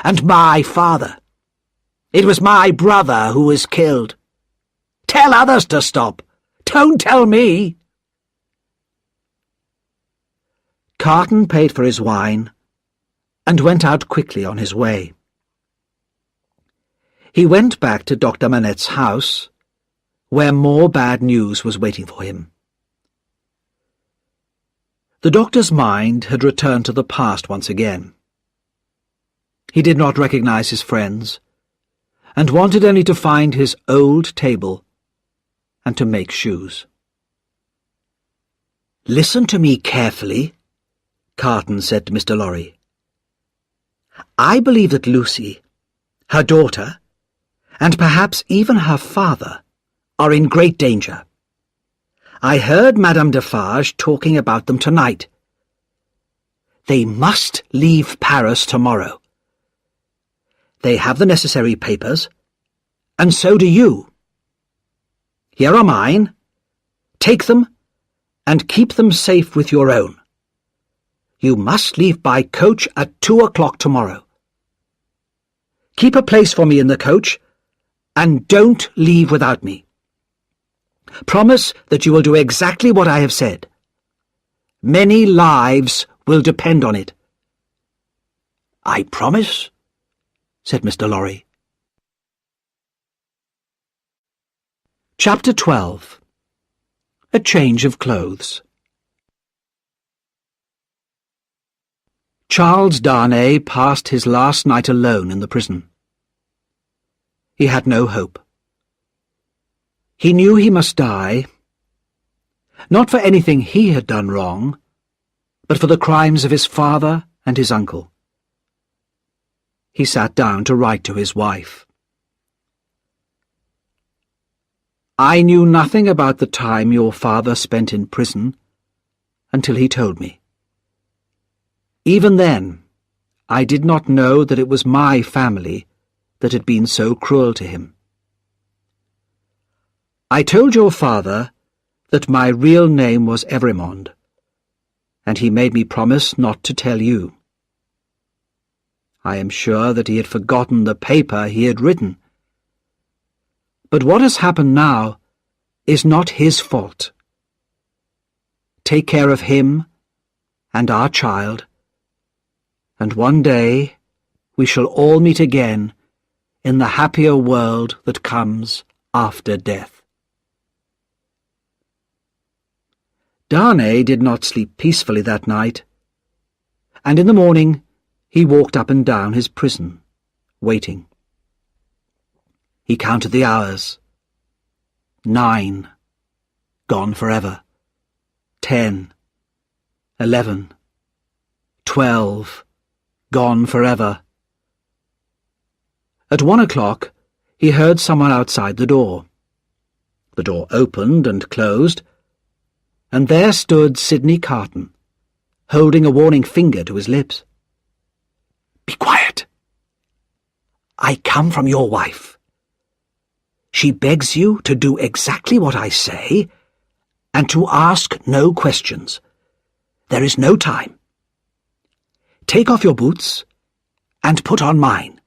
and my father. It was my brother who was killed. Tell others to stop. Don't tell me." Carton paid for his wine and went out quickly on his way. He went back to Dr. Manette's house, where more bad news was waiting for him. The doctor's mind had returned to the past once again. He did not recognize his friends, and wanted only to find his old table and to make shoes. "Listen to me carefully," Carton said to Mr. Lorry. "I believe that Lucy, her daughter, and perhaps even her father, are in great danger. I heard Madame Defarge talking about them tonight. They must leave Paris tomorrow. They have the necessary papers, and so do you. Here are mine. Take them, and keep them safe with your own. You must leave by coach at 2 o'clock tomorrow. Keep a place for me in the coach, and don't leave without me. Promise that you will do exactly what I have said. Many lives will depend on it." "I promise," said Mr. Lorry. Chapter 12. A Change of Clothes. Charles Darnay passed his last night alone in the prison. He had no hope. He knew he must die, not for anything he had done wrong, but for the crimes of his father and his uncle. He sat down to write to his wife. "I knew nothing about the time your father spent in prison until he told me. Even then, I did not know that it was my family that had been so cruel to him. I told your father that my real name was Monde, and he made me promise not to tell you. I am sure that he had forgotten the paper he had written. But what has happened now is not his fault. Take care of him and our child, and one day we shall all meet again in the happier world that comes after death. Darnay did not sleep peacefully that night, and in the morning he walked up and down his prison, waiting. He counted the hours. 9, gone forever. 10, 11, 12, gone forever. At 1 o'clock, he heard someone outside the door. The door opened and closed, and there stood Sidney Carton, holding a warning finger to his lips. "Be quiet. I come from your wife. She begs you to do exactly what I say, and to ask no questions. There is no time. Take off your boots, and put on mine."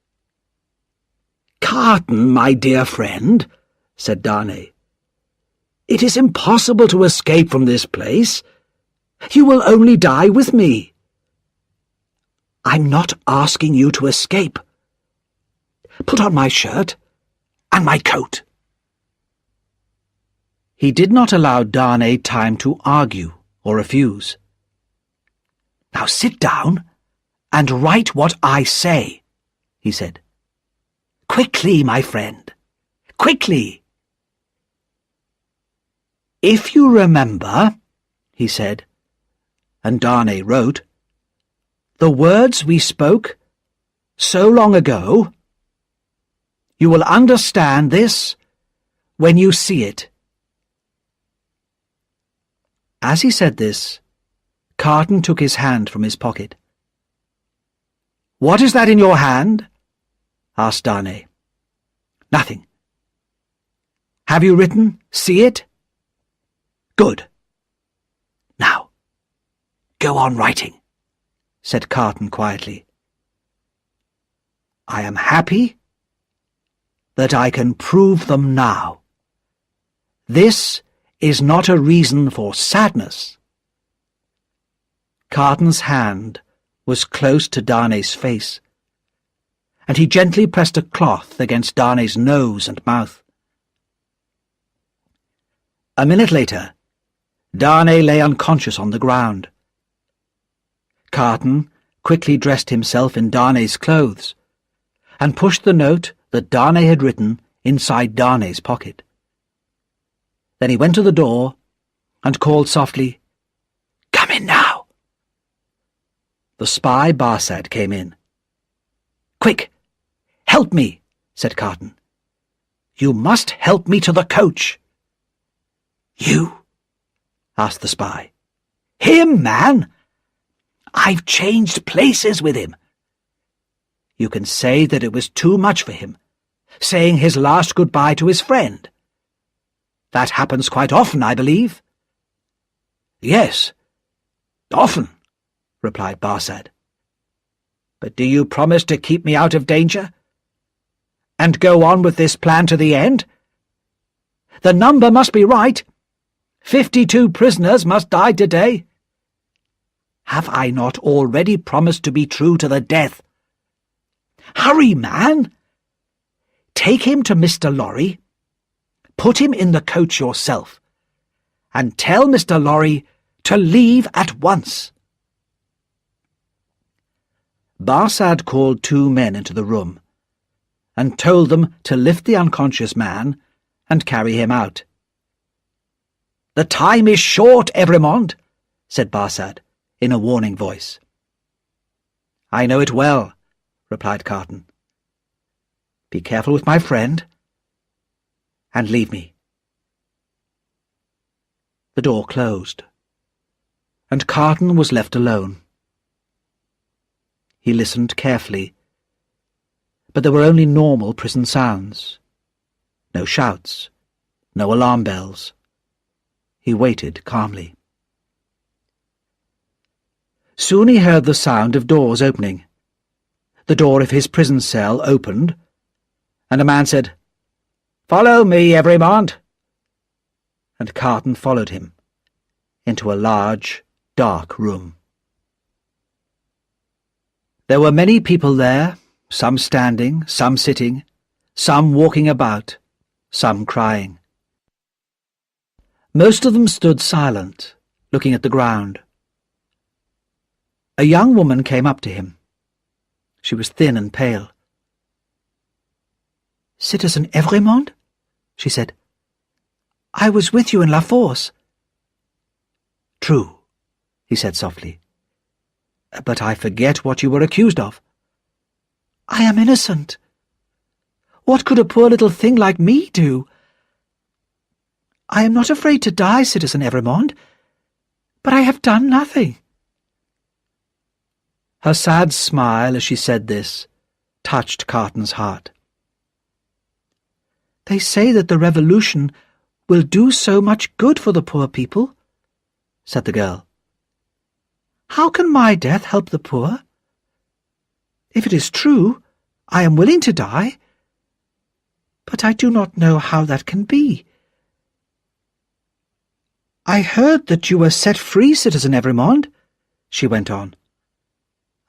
"Carton, my dear friend," said Darnay, "it is impossible to escape from this place. You will only die with me." "I'm not asking you to escape. Put on my shirt and my coat." He did not allow Darnay time to argue or refuse. "Now sit down and write what I say," he said. "Quickly, my friend, quickly." "If you remember," he said, and Darnay wrote, "the words we spoke so long ago, you will understand this when you see it." As he said this, Carton took his hand from his pocket. "What is that in your hand?" asked Darnay. "Nothing." "Have you written, 'See it'?" "Good. Now, go on writing," said Carton quietly. "I am happy that I can prove them now. This is not a reason for sadness." Carton's hand was close to Darnay's face, and he gently pressed a cloth against Darnay's nose and mouth. A minute later, Darnay lay unconscious on the ground. Carton quickly dressed himself in Darnay's clothes and pushed the note that Darnay had written inside Darnay's pocket. Then he went to the door and called softly, "Come in now." The spy Barsad came in. "Quick! Help me," said Carton. "You must help me to the coach." "You?" asked the spy. "Him, man! I've changed places with him." "You can say that it was too much for him, saying his last goodbye to his friend. That happens quite often, I believe." "Yes, often," replied Barsad. "But do you promise to keep me out of danger? And go on with this plan to the end? The number must be right. 52 prisoners must die today. Have I not already promised to be true to the death? Hurry, man! Take him to Mr. Lorry, put him in the coach yourself, and tell Mr. Lorry to leave at once." Barsad called 2 men into the room and told them to lift the unconscious man and carry him out. "The time is short, Evremond," said Barsad in a warning voice. "I know it well," replied Carton. "Be careful with my friend, and leave me." The door closed, and Carton was left alone. He listened carefully, but there were only normal prison sounds. No shouts, no alarm bells. He waited calmly. Soon he heard the sound of doors opening. The door of his prison cell opened, and a man said, "Follow me, Evremond," and Carton followed him into a large, dark room. There were many people there, some standing, some sitting, some walking about, some crying. Most of them stood silent, looking at the ground. A young woman came up to him. She was thin and pale. "Citizen Evrémonde?" she said. "I was with you in La Force." "True," he said softly. "But I forget what you were accused of." "I am innocent. What could a poor little thing like me do?" "I am not afraid to die, Citizen Evrémonde, but I have done nothing." Her sad smile as she said this touched Carton's heart. "They say that the revolution will do so much good for the poor people," said the girl. "How can my death help the poor? If it is true, I am willing to die, but I do not know how that can be." "I heard that you were set free, Citizen Evrémonde," she went on.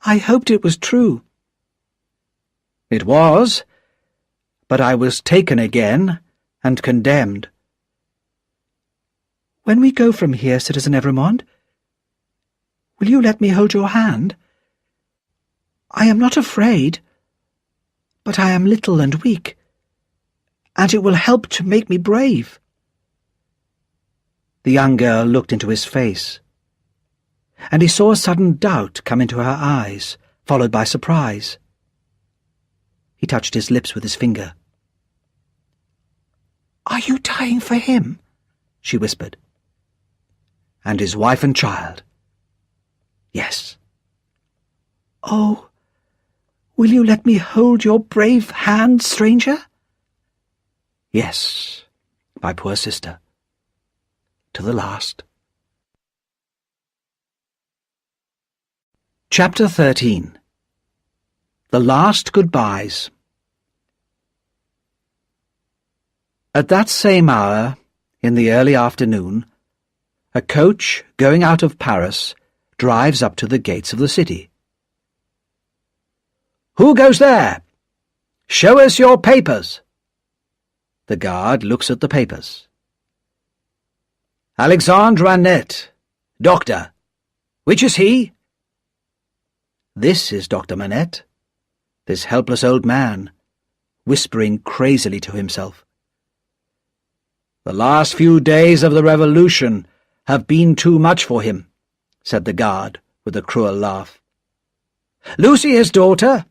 "I hoped it was true." "It was, but I was taken again and condemned." "When we go from here, Citizen Evrémonde, will you let me hold your hand? I am not afraid, but I am little and weak, and it will help to make me brave." The young girl looked into his face, and he saw a sudden doubt come into her eyes, followed by surprise. He touched his lips with his finger. "Are you dying for him?" she whispered. "And his wife and child." "Yes." "Oh, will you let me hold your brave hand, stranger?" "Yes, my poor sister, to the last." Chapter 13. The Last Goodbyes. At that same hour, in the early afternoon, a coach going out of Paris drives up to the gates of the city. "Who goes there? Show us your papers." The guard looks at the papers. "Alexandre Annette, doctor. Which is he?" This is Dr. Manette, this helpless old man, whispering crazily to himself. "The last few days of the revolution have been too much for him," said the guard, with a cruel laugh. "Lucy, his daughter,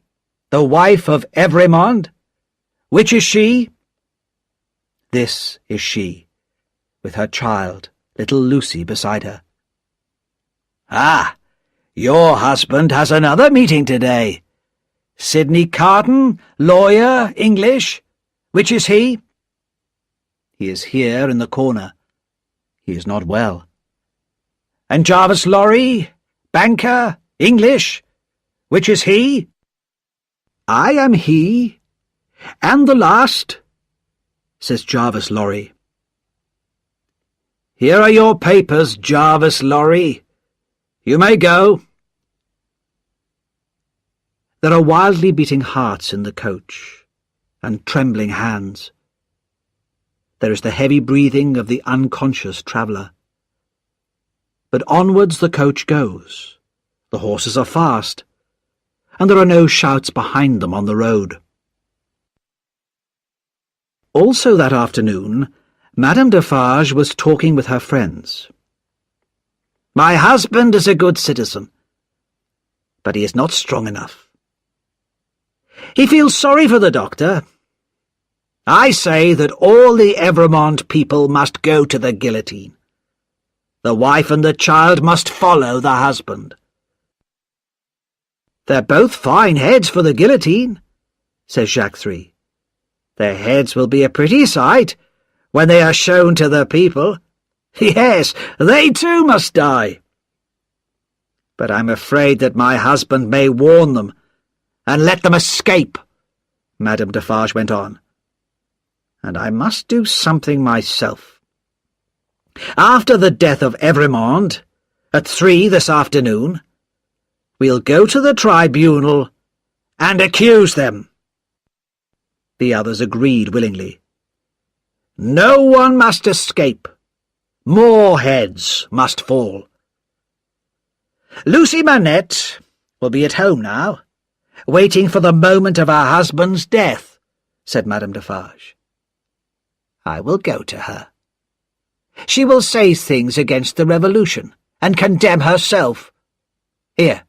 the wife of Evrémonde. Which is she?" This is she, with her child, little Lucy, beside her. "Ah! Your husband has another meeting today. Sidney Carton, lawyer, English. Which is he?" "He is here in the corner. He is not well." "And Jarvis Lorry, banker, English. Which is he?" "I am he, and the last," says Jarvis Lorry. "Here are your papers, Jarvis Lorry. You may go." There are wildly beating hearts in the coach, and trembling hands. There is the heavy breathing of the unconscious traveller. But onwards the coach goes. The horses are fast, and there are no shouts behind them on the road. Also that afternoon, Madame Defarge was talking with her friends. "My husband is a good citizen, but he is not strong enough. He feels sorry for the doctor. I say that all the Evrémonde people must go to the guillotine. The wife and the child must follow the husband." "They're both fine heads for the guillotine," says Jacques III. "Their heads will be a pretty sight when they are shown to the people. Yes, they too must die. But I'm afraid that my husband may warn them and let them escape," Madame Defarge went on. "And I must do something myself. After the death of Evrémonde, at 3 this afternoon, we'll go to the tribunal and accuse them." The others agreed willingly. No one must escape. More heads must fall. Lucy Manette will be at home now, waiting for the moment of her husband's death, said Madame Defarge. I will go to her. She will say things against the Revolution, and condemn herself. Here,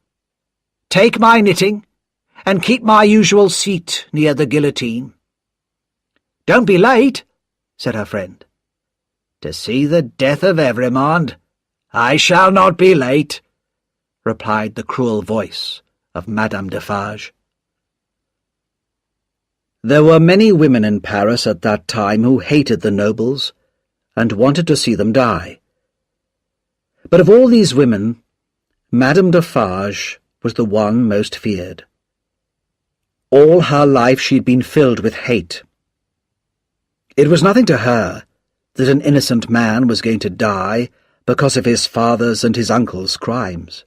take my knitting, and keep my usual seat near the guillotine. Don't be late, said her friend. To see the death of Evrémonde, I shall not be late, replied the cruel voice of Madame Defarge. There were many women in Paris at that time who hated the nobles and wanted to see them die. But of all these women, Madame Defarge was the one most feared. All her life she'd been filled with hate. It was nothing to her that an innocent man was going to die because of his father's and his uncle's crimes.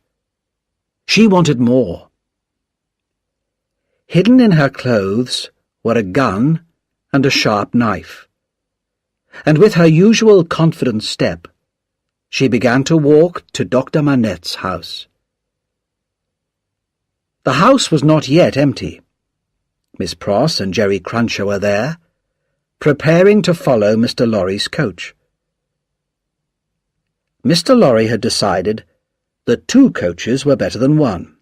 She wanted more. Hidden in her clothes were a gun and a sharp knife, and with her usual confident step, she began to walk to Dr. Manette's house. The house was not yet empty. Miss Pross and Jerry Cruncher were there, preparing to follow Mr. Lorry's coach. Mr. Lorry had decided that 2 coaches were better than 1.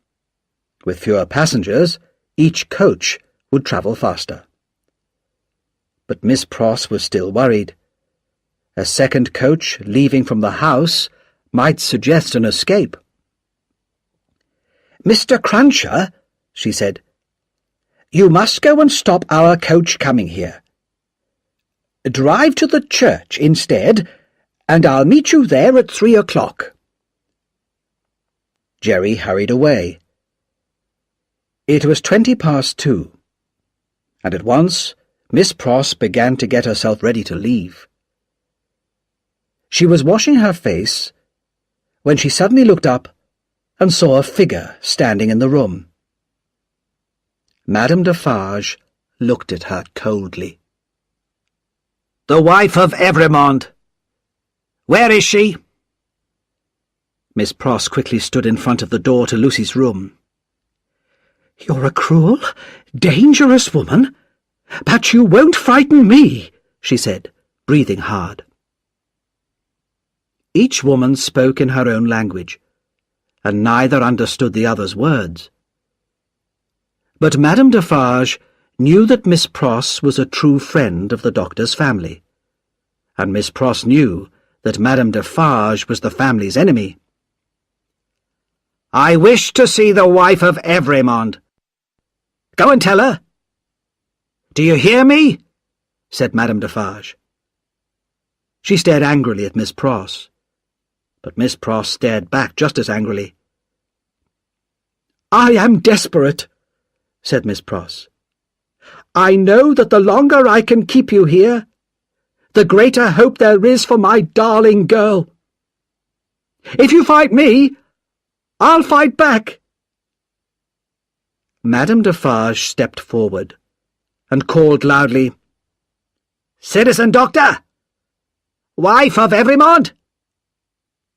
With fewer passengers, each coach would travel faster. But Miss Pross was still worried. A second coach leaving from the house might suggest an escape. "Mr. Cruncher," she said, "you must go and stop our coach coming here. Drive to the church instead, and I'll meet you there at 3 o'clock. Jerry hurried away. It was 2:20, and at once Miss Pross began to get herself ready to leave. She was washing her face when she suddenly looked up and saw a figure standing in the room. Madame Defarge looked at her coldly. "The wife of Evrémonde. Where is she?" Miss Pross quickly stood in front of the door to Lucy's room. "You're a cruel, dangerous woman, but you won't frighten me," she said, breathing hard. Each woman spoke in her own language, and neither understood the other's words. But Madame Defarge knew that Miss Pross was a true friend of the doctor's family, and Miss Pross knew that Madame Defarge was the family's enemy. "I wish to see the wife of Evrémonde. Go and tell her." "Do you hear me?" said Madame Defarge. She stared angrily at Miss Pross, but Miss Pross stared back just as angrily. "I am desperate," said Miss Pross. "I know that the longer I can keep you here, the greater hope there is for my darling girl. If you fight me, I'll fight back." Madame Defarge stepped forward and called loudly, "Citizen Doctor! Wife of Evrémonde!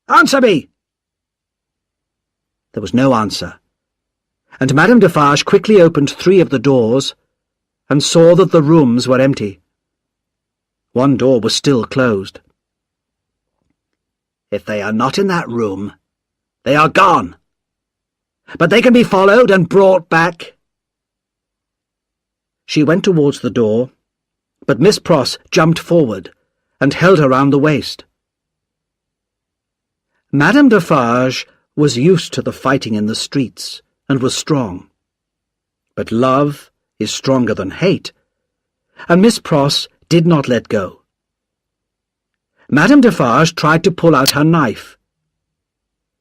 Answer me!" There was no answer, and Madame Defarge quickly opened 3 of the doors and saw that the rooms were empty. One door was still closed. "If they are not in that room, they are gone. But they can be followed and brought back." She went towards the door, but Miss Pross jumped forward and held her round the waist. Madame Defarge was used to the fighting in the streets and was strong. But love is stronger than hate, and Miss Pross did not let go. Madame Defarge tried to pull out her knife.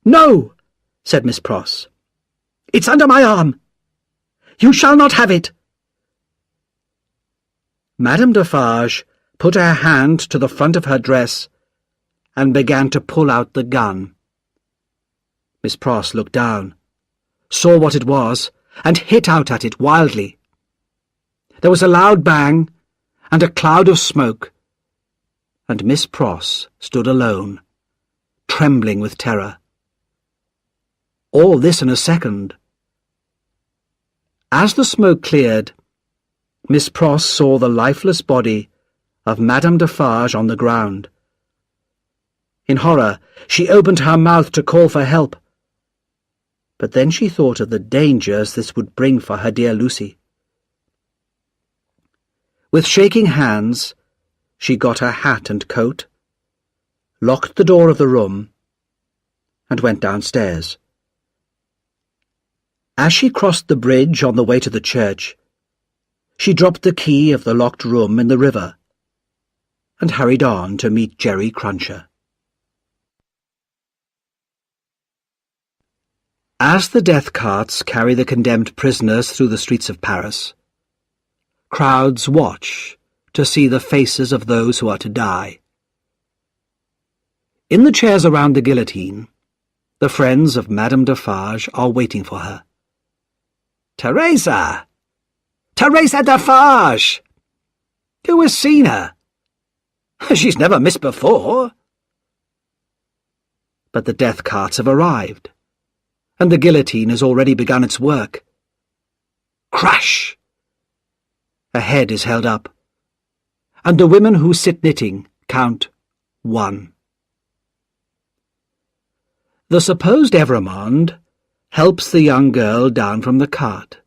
"No," said Miss Pross. "It's under my arm. You shall not have it." Madame Defarge put her hand to the front of her dress and began to pull out the gun. Miss Pross looked down, saw what it was, and hit out at it wildly. There was a loud bang and a cloud of smoke, and Miss Pross stood alone, trembling with terror. All this in a second. As the smoke cleared, Miss Pross saw the lifeless body of Madame Defarge on the ground. In horror, she opened her mouth to call for help, but then she thought of the dangers this would bring for her dear Lucy. With shaking hands, she got her hat and coat, locked the door of the room, and went downstairs. As she crossed the bridge on the way to the church, she dropped the key of the locked room in the river and hurried on to meet Jerry Cruncher. As the death carts carry the condemned prisoners through the streets of Paris, crowds watch to see the faces of those who are to die. In the chairs around the guillotine, the friends of Madame Defarge are waiting for her. "Teresa! Teresa Defarge! Who has seen her? She's never missed before." But the death carts have arrived, and the guillotine has already begun its work. Crash! A head is held up, and the women who sit knitting count 1. The supposed Evrémonde helps the young girl down from the cart.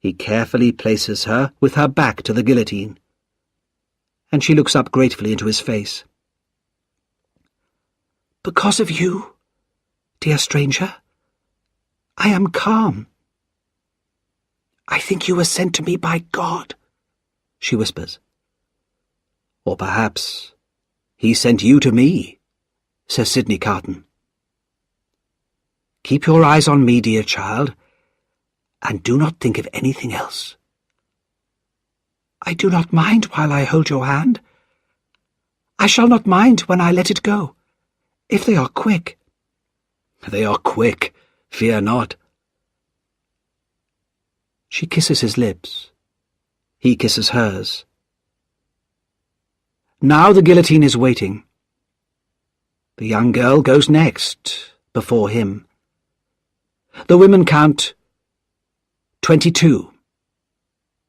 He carefully places her with her back to the guillotine, and she looks up gratefully into his face. "Because of you, dear stranger, I am calm. I think you were sent to me by God," she whispers. "Or perhaps he sent you to me," says Sidney Carton. "Keep your eyes on me, dear child, and do not think of anything else." "I do not mind while I hold your hand. I shall not mind when I let it go, if they are quick." "They are quick, fear not." She kisses his lips. He kisses hers. Now the guillotine is waiting. The young girl goes next, before him. The women count 22,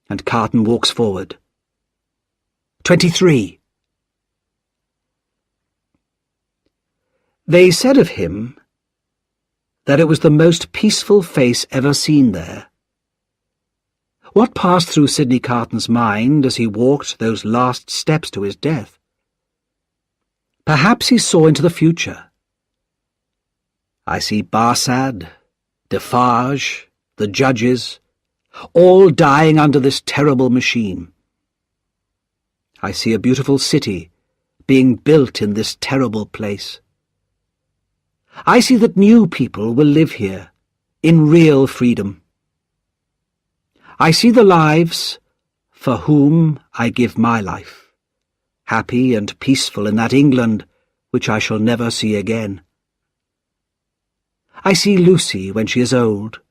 and Carton walks forward. 23. They said of him that it was the most peaceful face ever seen there. What passed through Sidney Carton's mind as he walked those last steps to his death? Perhaps he saw into the future. I see Barsad, Defarge, the judges, all dying under this terrible machine. I see a beautiful city being built in this terrible place. I see that new people will live here, in real freedom. I see the lives for whom I give my life, happy and peaceful in that England which I shall never see again. I see Lucy when she is old,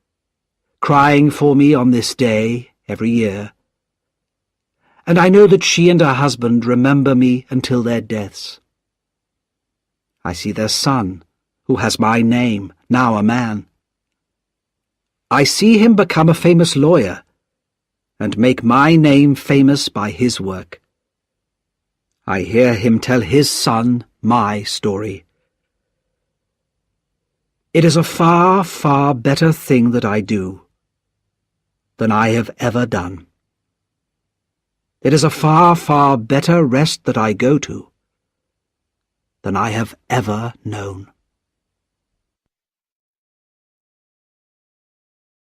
crying for me on this day every year, and I know that she and her husband remember me until their deaths. I see their son, who has my name, now a man. I see him become a famous lawyer, and make my name famous by his work. I hear him tell his son my story. It is a far, far better thing that I do than I have ever done. It is a far, far better rest that I go to than I have ever known.